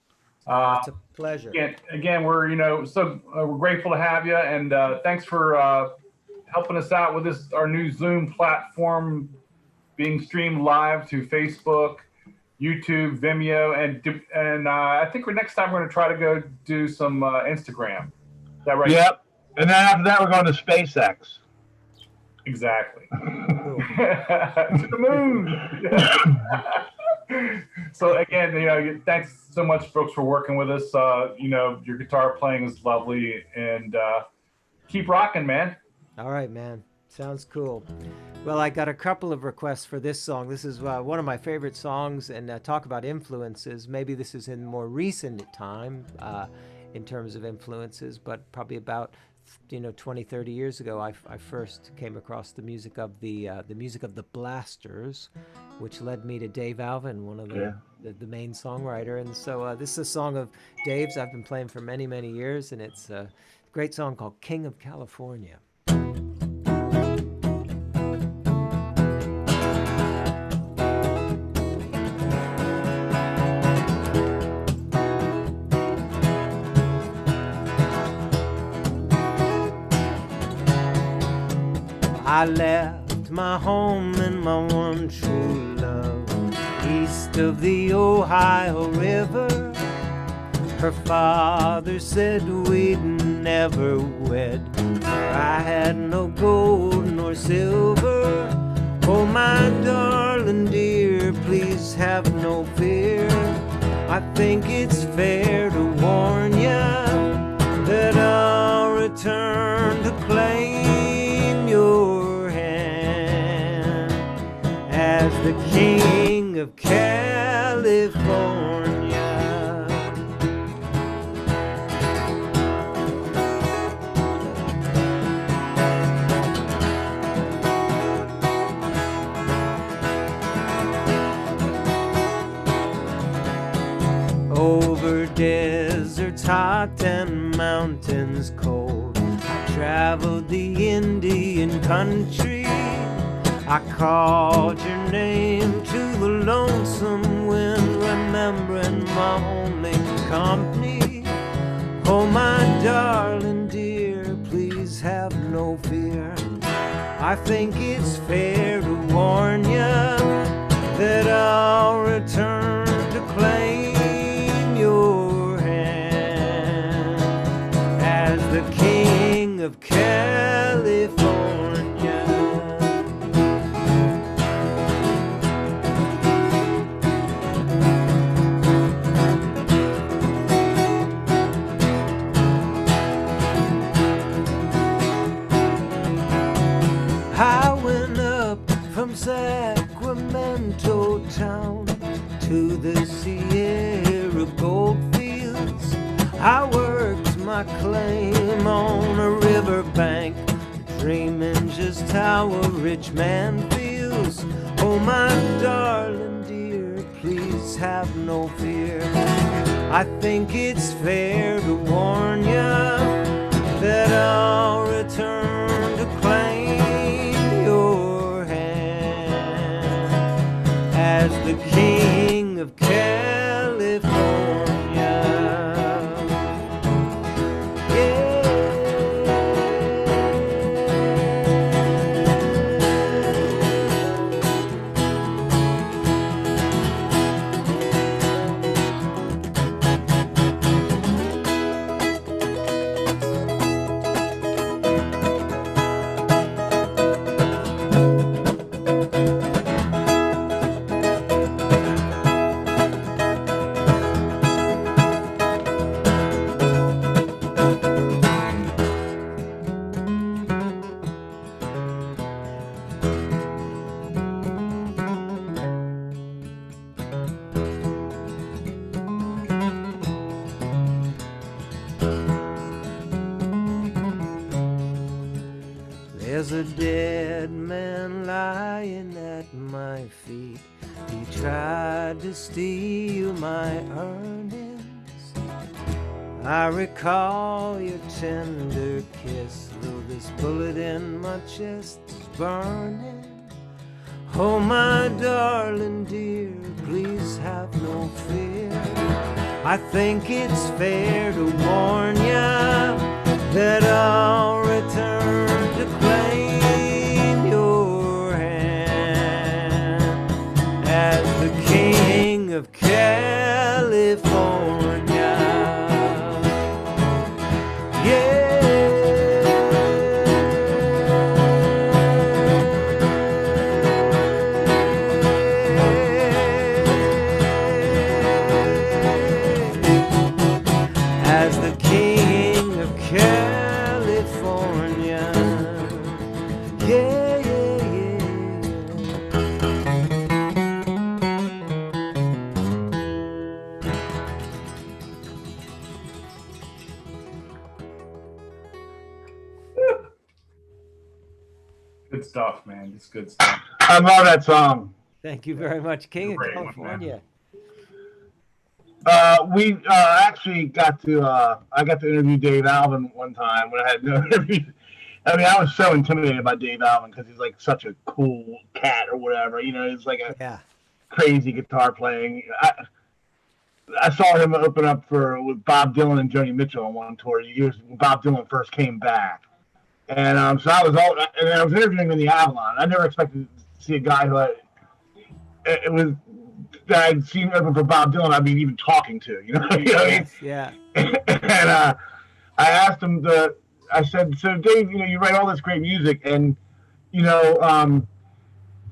It's a pleasure. Again, we're we're grateful to have you, and thanks for helping us out with our new Zoom platform being streamed live to Facebook, YouTube, Vimeo, and I think next time we're going to try to go do some Instagram. Is that right? Yep. And then after that, we're going to SpaceX. Exactly. To the moon. So again, thanks so much, Brooks, for working with us. Your guitar playing is lovely, and keep rocking, man. All right, man. Sounds cool. Well, I got a couple of requests for this song. This is one of my favorite songs, and talk about influences. Maybe this is in more recent time in terms of influences, but probably about 20, 30 years ago, I first came across the music of the Blasters, which led me to Dave Alvin, one of the main songwriter. And so this is a song of Dave's I've been playing for many, many years, and it's a great song called King of California. I left my home and my one true love east of the Ohio River. Her father said we'd never wed, for I had no gold nor silver. Oh, my darling dear, please have no fear. I think it's fair to warn ya that I'll return to claim your hand as the King of California. Over deserts hot and mountains cold, I traveled the Indian country. I called your name to the lonesome wind, remembering my only company. Oh, my darling dear, please have no fear. I think it's fair to warn you that I'll return to claim your hand as the king of California. I went up from Sacramento town to the Sierra goldfields. I worked my claim on a riverbank, dreaming just how a rich man feels. Oh, my darling dear, please have no fear. I think it's fair to warn you that I'll return to claim your hand as the king of California. There's a dead man lying at my feet. He tried to steal my earnings. I recall your tender kiss, though this bullet in my chest is burning. Oh, my darling dear, please have no fear. I think it's fair to warn ya that I'll return to claim your hand as the king of California. As the king of California. Yeah, yeah, yeah. Good stuff, man. It's good stuff. I love that song. Thank you very much, King of Great one, California. We actually got to I got to interview Dave Alvin one time when I had no interview. I mean, I was so intimidated by Dave Alvin because he's like such a cool cat or whatever. You know, he's like a Yeah. crazy guitar playing. I saw him open up with Bob Dylan and Joni Mitchell on one tour years when Bob Dylan first came back. And so I was interviewing him in the Avalon. I never expected to see a guy who it was that I'd seen open for Bob Dylan. I'd be even talking to, you know what I mean? Yeah. And I asked him I said, so Dave, you know, you write all this great music, and you know,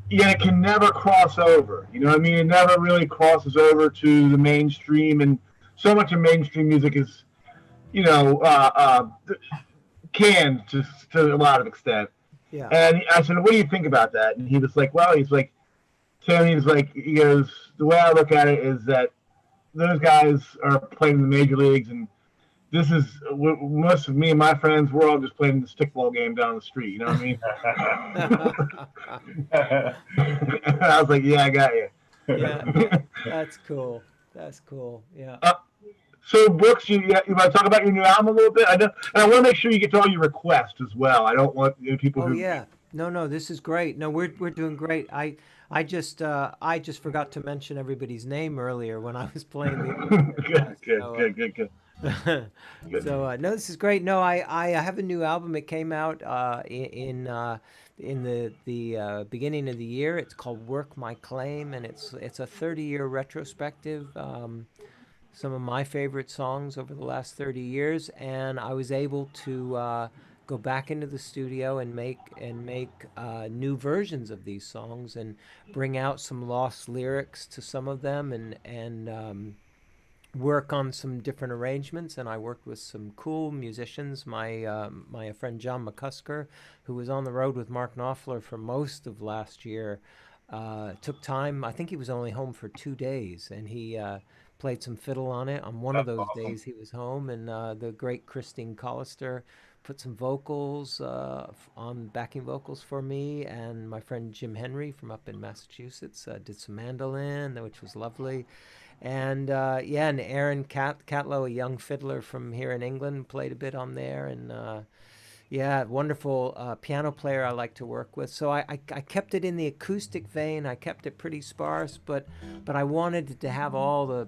yet it can never cross over. You know what I mean? It never really crosses over to the mainstream, and so much of mainstream music is, you know, canned to a lot of extent. Yeah. And I said, what do you think about that? And he was like, well, he's like, Tim, he goes, the way I look at it is that those guys are playing in the major leagues, and this is most of me and my friends, we're all just playing the stickball game down the street. You know what I mean? And I was like, yeah, I got you. Yeah. That's cool. That's cool. Yeah. So, Brooks, you want to talk about your new album a little bit? I know, and I want to make sure you get to all your requests as well. I don't want people Oh who. yeah. No, no, this is great. No, we're doing great. I just forgot to mention everybody's name earlier when I was playing the other Good, request. good, So good, good, good, good. so no, this is great. No, I have a new album. It came out in the beginning of the year. It's called Work My Claim, and it's a 30-year retrospective. Some of my favorite songs over the last 30 years, and I was able to go back into the studio and make new versions of these songs and bring out some lost lyrics to some of them and work on some different arrangements. And I worked with some cool musicians. My friend John McCusker, who was on the road with Mark Knopfler for most of last year, took time. I think he was only home for 2 days, and he played some fiddle on it. On one of That's those awesome. days, he was home, and the great Christine Collister put some vocals on backing vocals for me, and my friend Jim Henry from up in Massachusetts did some mandolin, which was lovely. And yeah, and Aaron Catlow, a young fiddler from here in England, played a bit on there, and yeah, wonderful piano player I like to work with. So I kept it in the acoustic vein. I kept it pretty sparse, but I wanted it to have all the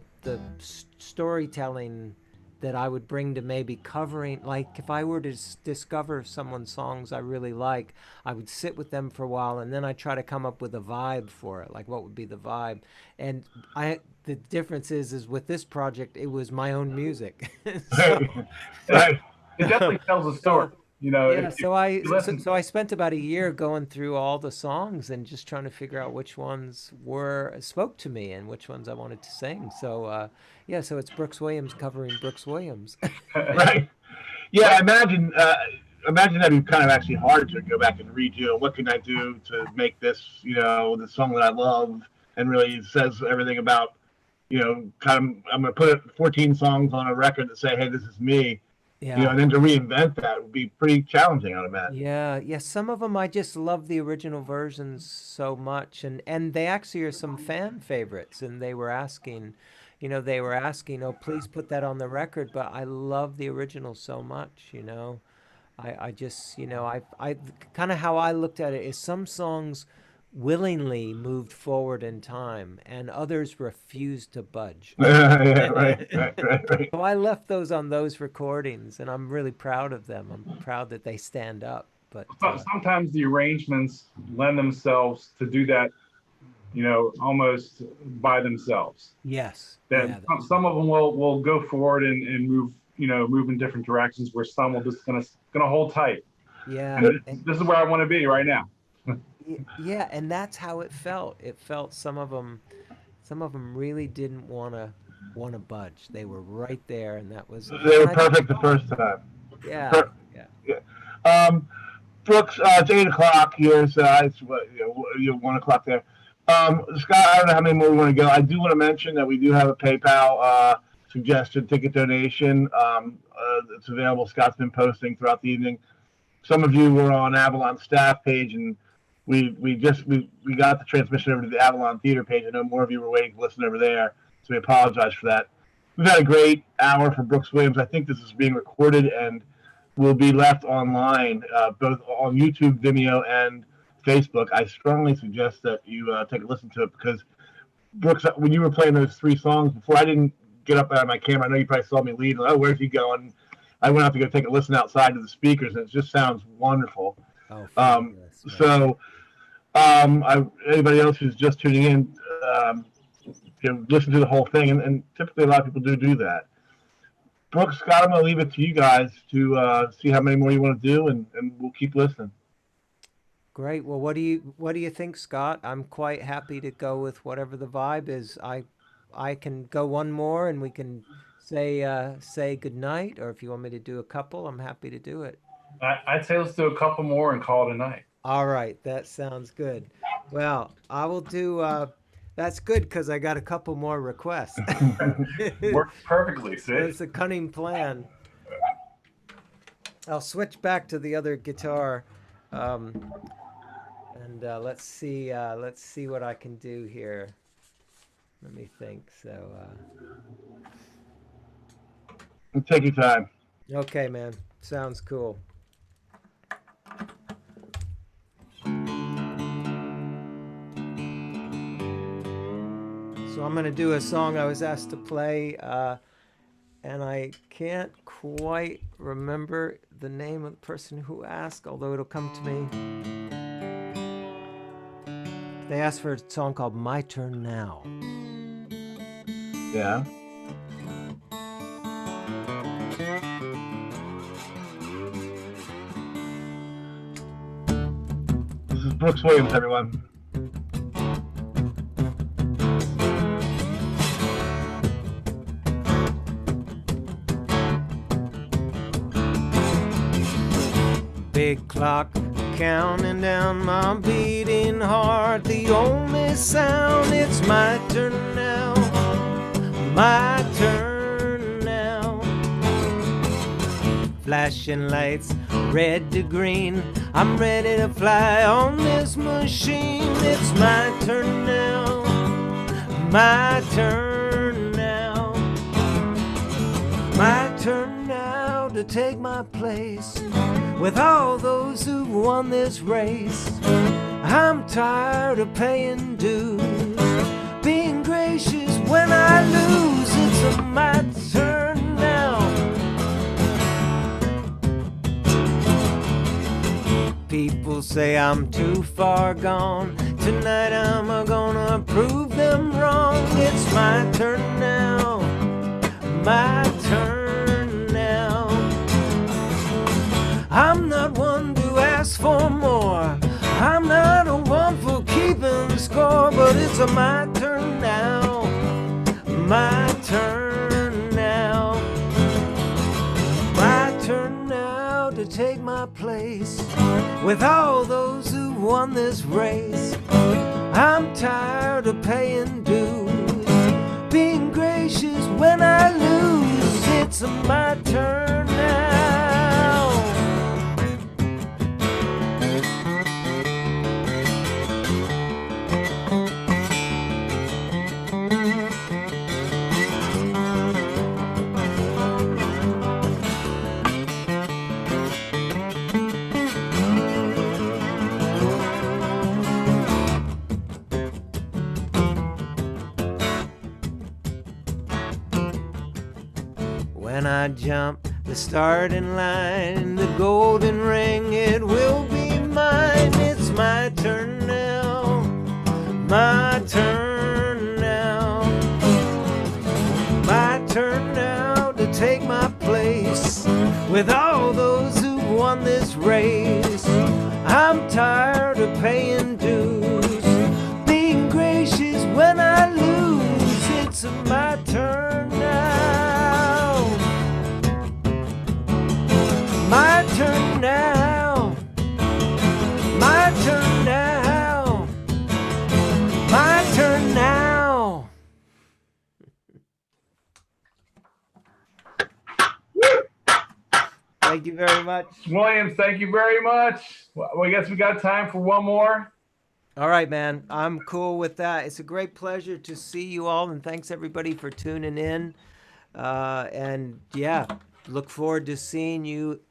storytelling that I would bring to maybe covering. Like if I were to discover someone's songs I really like, I would sit with them for a while, and then I try to come up with a vibe for it. Like what would be the vibe? And I the difference is with this project, it was my own music. So. Right, right. It definitely tells a story. So You know, yeah, if you listen, so I spent about a year going through all the songs and just trying to figure out which ones were spoke to me and which ones I wanted to sing. So yeah, so it's Brooks Williams covering Brooks Williams. Right. Yeah, imagine that'd be kind of actually hard to go back and redo. What can I do to make this, the song that I love and really says everything about, kind of, I'm going to put 14 songs on a record that say, hey, this is me, Yeah. and then to reinvent that would be pretty challenging, I'd imagine. Yeah, yeah. Some of them I just love the original versions so much, and they actually are some fan favorites. And they were asking, oh, please put that on the record. But I love the original so much. I just, I kind of how I looked at it is some songs willingly moved forward in time, and others refused to budge. Yeah, right, right, right, right. So I left those on those recordings, and I'm really proud of them. I'm proud that they stand up. But sometimes the arrangements lend themselves to do that, almost by themselves. yes, That yeah, some of them will go forward and move, move in different directions, where some will just gonna hold tight. yeah, And and this is where I want to be right now. yeah, and that's how it felt. It felt some of them really didn't want to budge. They were right there, and that was, They were and I think, perfect the first time. yeah, Per- yeah, yeah. Um, Brooks, it's 8 o'clock here, so it's what, 1 o'clock there. Scott, I don't know how many more we want to go. I do want to mention that we do have a PayPal suggested ticket donation. It's available. Scott's been posting throughout the evening. Some of you were on Avalon staff page, and we got the transmission over to the Avalon theater page. I know more of you were waiting to listen over there, so we apologize for that. We've had a great hour for Brooks Williams. I think this is being recorded and will be left online, both on YouTube, Vimeo, and Facebook. I strongly suggest that you take a listen to it because Brooks, when you were playing those three songs before, I didn't get up out of my camera. I know you probably saw me lead. Oh, where's he going? I went out to go take a listen outside to the speakers, and it just sounds wonderful. oh, fabulous, man. So, anybody else who's just tuning in, listen to the whole thing, and typically a lot of people do that. Brooks, Scott, I'm going to leave it to you guys to see how many more you want to do, and we'll keep listening. Great. Well, what do you think, Scott? I'm quite happy to go with whatever the vibe is. I can go one more, and we can say good night, or if you want me to do a couple, I'm happy to do it. I'd say let's do a couple more and call it a night. All right, that sounds good. Well, I will do. That's good because I got a couple more requests. Works perfectly. See, It's a cunning plan. I'll switch back to the other guitar, um, and let's see. Let's see what I can do here. Let me think. So, Take your time. Okay, man. Sounds cool. So I'm going to do a song I was asked to play, and I can't quite remember the name of the person who asked, although it'll come to me. They asked for a song called My Turn Now. Yeah. This is Brooks Williams, everyone. Big clock counting down my beating heart. The only sound, it's my turn now. My turn now. Flashing lights, red to green. I'm ready to fly on this machine. It's my turn now. My turn now. My turn now to take my place with all those who've won this race. I'm tired of paying dues, being gracious when I lose. It's my turn now. People say I'm too far gone. Tonight I'm gonna prove them wrong. It's my turn now. My turn now. I'm not one to ask for more. I'm not a one for keeping score, but it's my turn now. My turn now. My turn now to take my place with all those who won this race. I'm tired of paying dues, being gracious when I lose. It's my turn now. When I jump the starting line, the golden ring, it will be mine. It's my turn now. My turn now. My turn now to take my place with all those who won this race. I'm tired of paying dues, being gracious when I lose. It's my turn now. My turn now. My turn now. My turn now. Thank you very much. Williams, thank you very much. Well, I guess we got time for one more. All right, man. I'm cool with that. It's a great pleasure to see you all, and thanks everybody for tuning in. And yeah, look forward to seeing you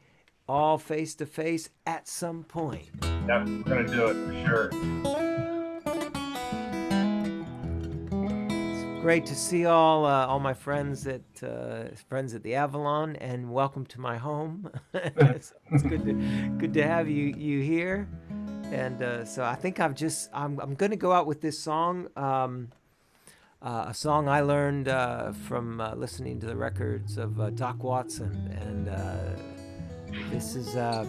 all face to face at some point. Yeah, we're gonna do it for sure. It's great to see all my friends at the Avalon, and welcome to my home. it's good to have you here. And so I think I'm going to go out with this song, a song I learned from listening to the records of Doc Watson, and this is a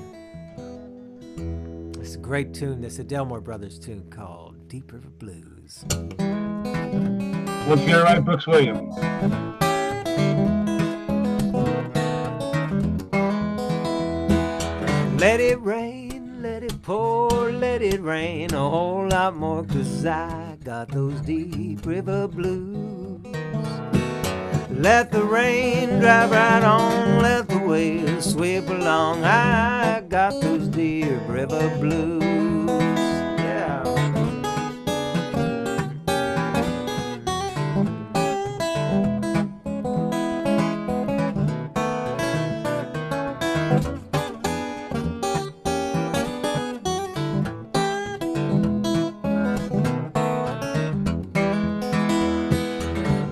great tune. This is a Delmore Brothers tune called Deep River Blues. Let's get it right, Brooks Williams. Let it rain, let it pour, let it rain a whole lot more, 'cause I got those deep river blues. Let the rain drive right on, let the waves sweep along. I got those deep river blues. Yeah.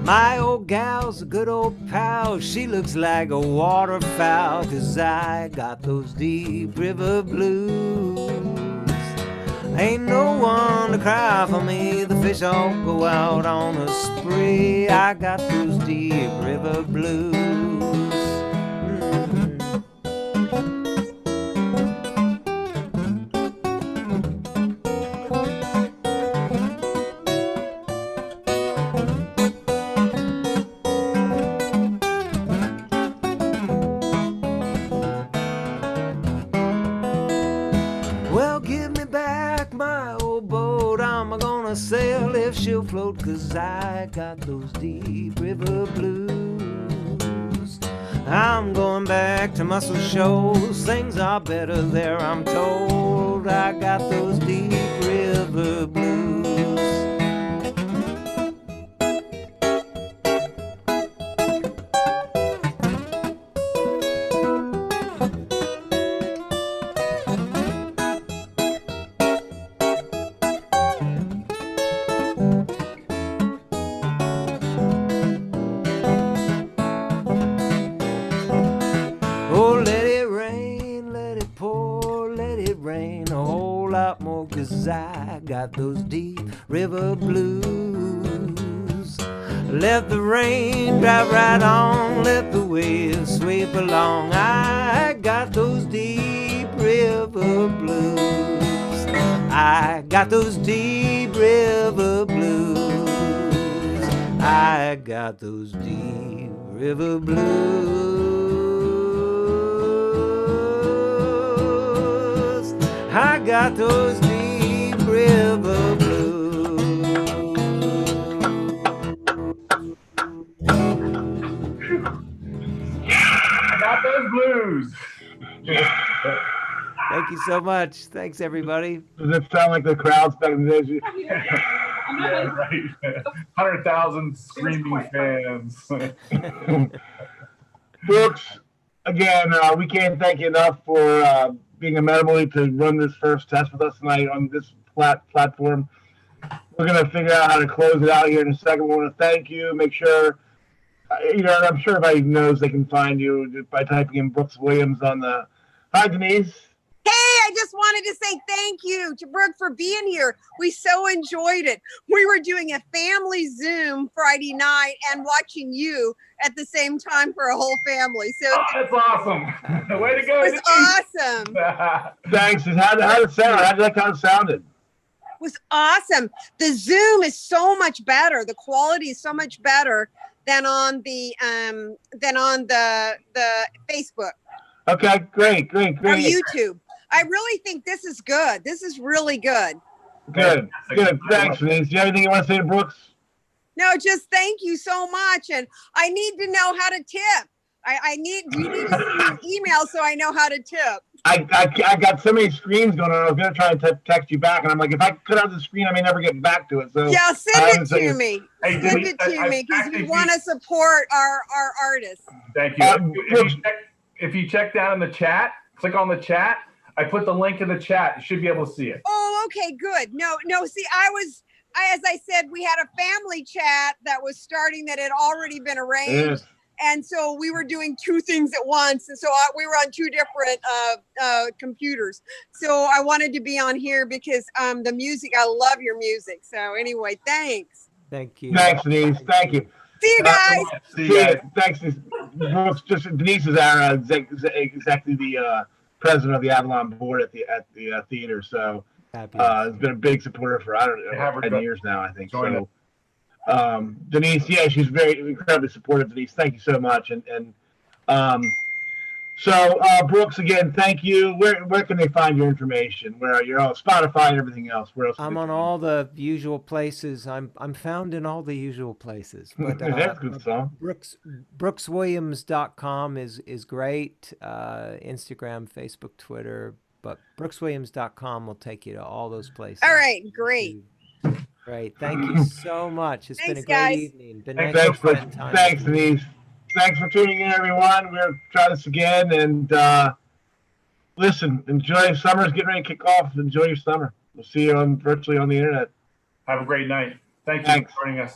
My old gal's a good old pal. She looks like a waterfowl, 'cause I got those deep river blues. Ain't no one to cry for me. The fish all go out on a spree. I got those deep river blues. Well, give me back my old boat. I'm gonna sail if she'll float, 'cause I got those deep river blues. I'm going back to Muscle Shoals. Things are better there, I'm told. I got those deep river blues. Oh, let it rain, let it pour, let it rain a whole lot more, 'cause I got those deep river blues. Let the rain drive right on, let the waves sweep along. I got those deep river blues. I got those deep river blues. I got those deep river blues. I got those deep river blues. I got those blues. Thank you so much. Thanks, everybody. Does it sound like the crowd's back in the day? Yeah, right. 100,000 screaming fans. Brooks, again, we can't thank you enough for being amenable to run this first test with us tonight on this platform. We're going to figure out how to close it out here in a second. We want to thank you. Make sure, I'm sure everybody knows they can find you by typing in Brooks Williams on the. Hi, Denise. Hey, I just wanted to say thank you to Brooke for being here. We so enjoyed it. We were doing a family Zoom Friday night and watching you at the same time for a whole family. So That's awesome. Way to go. it was awesome. Thanks. How did it sound? How did that kind of sounded? It was awesome. The Zoom is so much better. The quality is so much better than on the Facebook Okay, great. or YouTube. I really think this is good. This is really good. Good. Thanks, Denise. Do you have anything you want to say to Brooks? No, just thank you so much. And I need to know how to tip. You need to send me an email so I know how to tip. I got so many screens going on. I was going to try and text you back, and I'm like, if I cut out the screen, I may never get back to it. So Yeah, send it to me. Hey, Send it to me because we want to support our artists. Thank you. If you check down in the chat, click on the chat. I put the link in the chat. You should be able to see it. Oh, okay, good. No. See, as I said, we had a family chat that was starting that had already been arranged. Yes. And so we were doing two things at once. And so we were on two different computers. So I wanted to be on here because the music, I love your music. So anyway, thanks. Thank you. Thanks, Denise. Thank you. See you guys. See you guys. Thanks. Brooks, Denise is our exactly the president of the Avalon board at the theater. So has been a big supporter for 10 years now, I think. So Denise, yeah, she's very incredibly supportive. Denise, thank you so much. So Brooks, again, thank you. Where can they find your information? Where are you on Spotify and everything else? Where else? I'm on all the usual places. I'm found in all the usual places. But that's a good song. brookswilliams.com is great. Instagram, Facebook, Twitter. But brookswilliams.com will take you to all those places. All right, great. Great. Thank you so much. It's been a great guys. evening. Been Thanks, nice to spend time thanks, with you. Denise. Thanks for tuning in, everyone. We'll try this again, and listen, enjoy summer's getting ready to kick off. Enjoy your summer. We'll see you virtually on the internet. Have a great night. Thank you Thanks. for joining us.